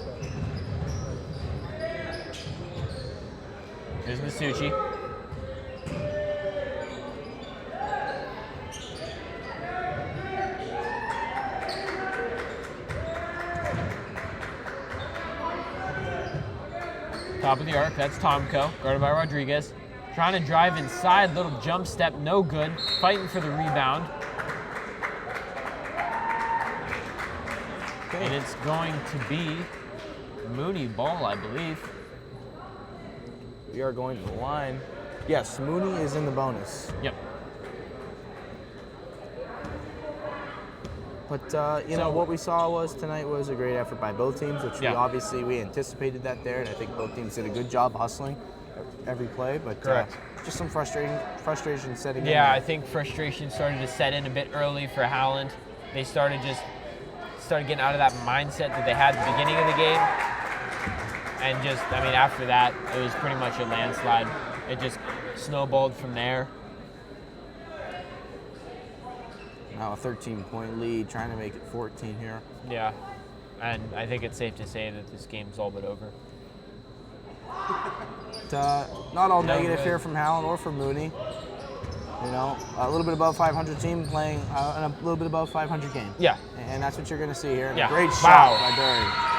Here's Masucci. Top of the arc, that's Tomko, guarded by Rodriguez. Trying to drive inside, little jump step, no good. Fighting for the rebound. And it's going to be Mooney ball, I believe. We are going to the line. Yes, Mooney is in the bonus. Yep. But, you know, what we saw tonight was a great effort by both teams, which we anticipated that there, and I think both teams did a good job hustling every play, but just some frustration setting in. Yeah, I think frustration started to set in a bit early for Howland. They started getting out of that mindset that they had at the beginning of the game. And just, I mean, after that, it was pretty much a landslide. It just snowballed from there. Now a 13-point lead, trying to make it 14 here. Yeah, and I think it's safe to say that this game's all but over. Not all negative here from Howland or from Mooney. You know, a little bit above 500 team playing a little bit above 500 game. Yeah. And that's what you're going to see here. And Yeah. a great Wow. shot by Durig.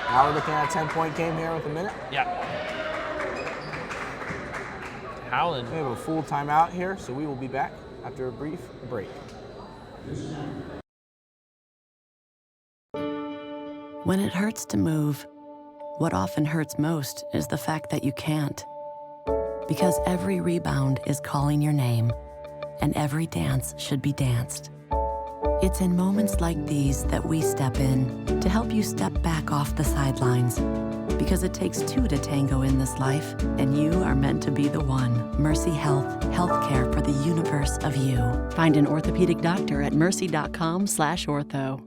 Now we're looking at a 10-point game here with a minute. Yeah. Howland. We have a full timeout here, so we will be back after a brief break. When it hurts to move, what often hurts most is the fact that you can't. Because every rebound is calling your name, and every dance should be danced. It's in moments like these that we step in to help you step back off the sidelines. Because it takes two to tango in this life, and you are meant to be the one. Mercy Health, healthcare for the universe of you. Find an orthopedic doctor at mercy.com/ortho.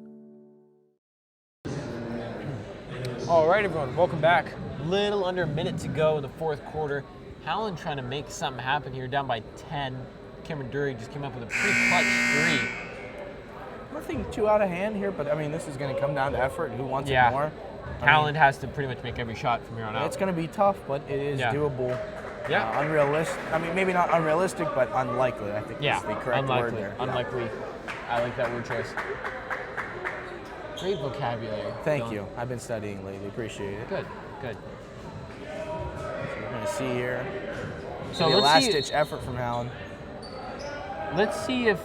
All right, everyone, welcome back. Little under a minute to go in the fourth quarter. Howland trying to make something happen here, down by 10. Cameron Dury just came up with a pretty clutch three. Nothing too out of hand here, but I mean, this is going to come down to effort and who wants it more. Howland has to pretty much make every shot from here on out. It's going to be tough, but it is doable. Yeah. Unrealistic. I mean, maybe not unrealistic, but unlikely. I think is the correct unlikely. word there. Unlikely. I like that word choice. Great vocabulary. Thank you. I've been studying lately. Appreciate it. Good, good. So we're going to see here. So the let's last-ditch effort from Howland. Let's see if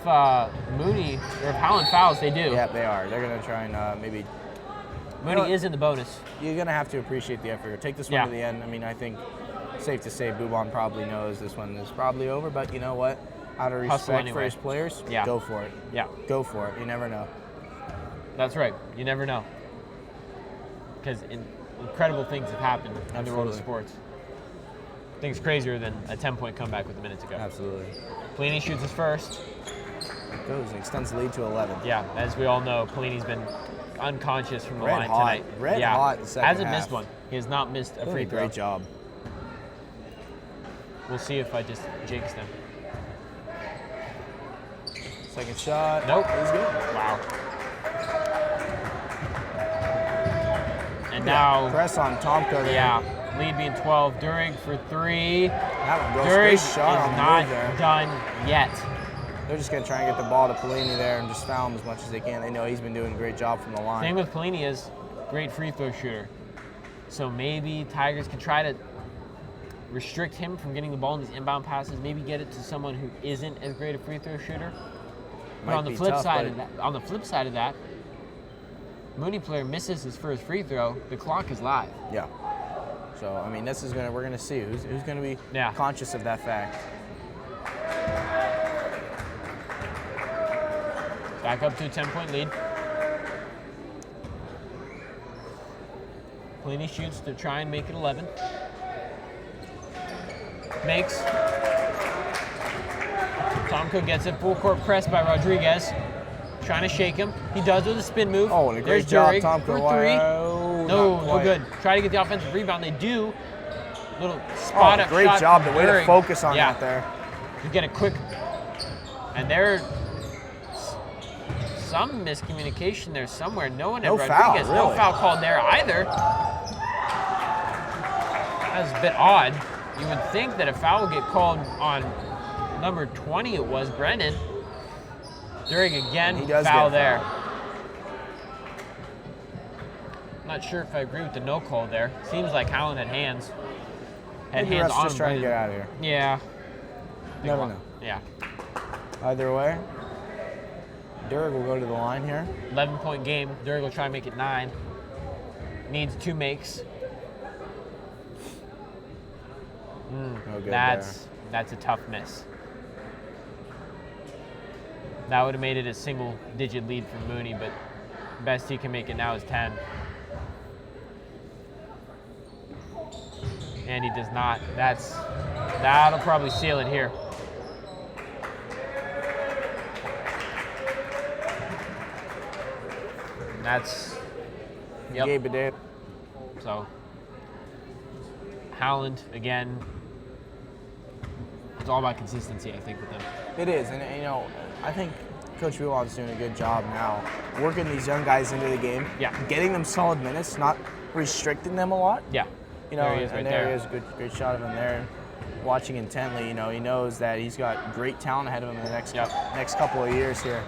Mooney or if Howland fouls. They do. Yeah, they are. They're going to try and maybe. Mooney is in the bonus. You're going to have to appreciate the effort. Take this one to the end. I mean, I think safe to say Boubon probably knows this one is probably over, but you know what? Out of respect for his players, go for it. Yeah. Go for it. You never know. That's right. You never know. Because incredible things have happened in the world of sports. Things crazier than a 10-point comeback with a minute to go. Absolutely. Pelini shoots his first. Goes and extends the lead to 11. Yeah, as we all know, Pelini's been unconscious from the line tonight. Red hot in the second Hasn't half. missed one. He has not missed a free throw. Great job. We'll see if I just jinxed him. Second shot. Nope. He's good. Wow. And now press on Tomko there. Yeah. Lead being 12. Durig for three. That one goes. Durig Great is shot on the not move there. done yet. They're just going to try and get the ball to Pelini there and just foul him as much as they can. They know he's been doing a great job from the line. Thing with Pelini is great free throw shooter. So maybe Tigers can try to restrict him from getting the ball in these inbound passes. Maybe get it to someone who isn't as great a free throw shooter. But on the flip side of that, Mooney player misses his first free throw. The clock is live. Yeah. So I mean, we're gonna see who's gonna be conscious of that fact. Back up to a 10-point lead. Pelini shoots to try and make it 11. Makes. Tomko gets it. Full court press by Rodriguez. Trying to shake him. He does with a spin move. Oh, and a great job, Tomko. For three. No good. Try to get the offensive rebound. They do. Little spot up great shot. Job. The way to focus on that there. You get a quick. And there's some miscommunication there somewhere. No one at Rodriguez. Foul, No foul called there either. That was a bit odd. You would think that a foul would get called on number 20. It was Brennan. During again, foul there. Not sure if I agree with the no call there. Seems like Howland had hands. Had hands on him. Just trying to get out of here. Yeah. Never know. Yeah. Either way, Durig will go to the line here. 11-point game. Durig will try and make it 9. Needs 2 makes. No good that's a tough miss. That would have made it a single-digit lead for Mooney, but best he can make it now is 10. And he does not. That'll probably seal it here. That's Gabe Badea. So Howland again. It's all about consistency, I think, with them. It is, and you know, I think Coach Howland's doing a good job now, working these young guys into the game. Yeah. Getting them solid minutes, not restricting them a lot. Yeah. You know, there he is right there. There is a great shot of him there. Watching intently, you know, he knows that he's got great talent ahead of him in the next couple of years here.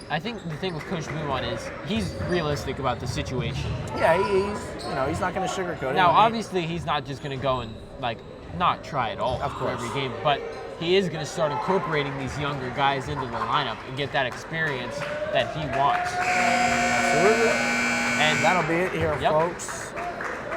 I think the thing with Coach Boumon is he's realistic about the situation. Yeah, he's not going to sugarcoat it. Now, obviously, he's not just going to go and not try it all for every game, but he is going to start incorporating these younger guys into the lineup and get that experience that he wants. Absolutely. And that'll be it here, Yep. folks.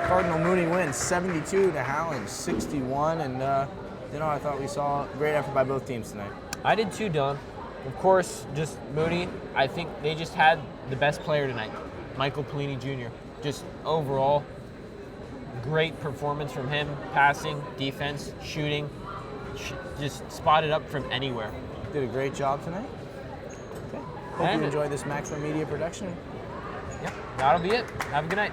Cardinal Mooney wins 72 to Howland 61, and I thought we saw a great effort by both teams tonight. I did too, Don. Of course, just Mooney, I think they just had the best player tonight, Michael Pelini Jr. Just overall, great performance from him, passing, defense, shooting, just spotted up from anywhere. Did a great job tonight. Okay. Hope you enjoyed this Maximum Media production. Yep, that'll be it. Have a good night.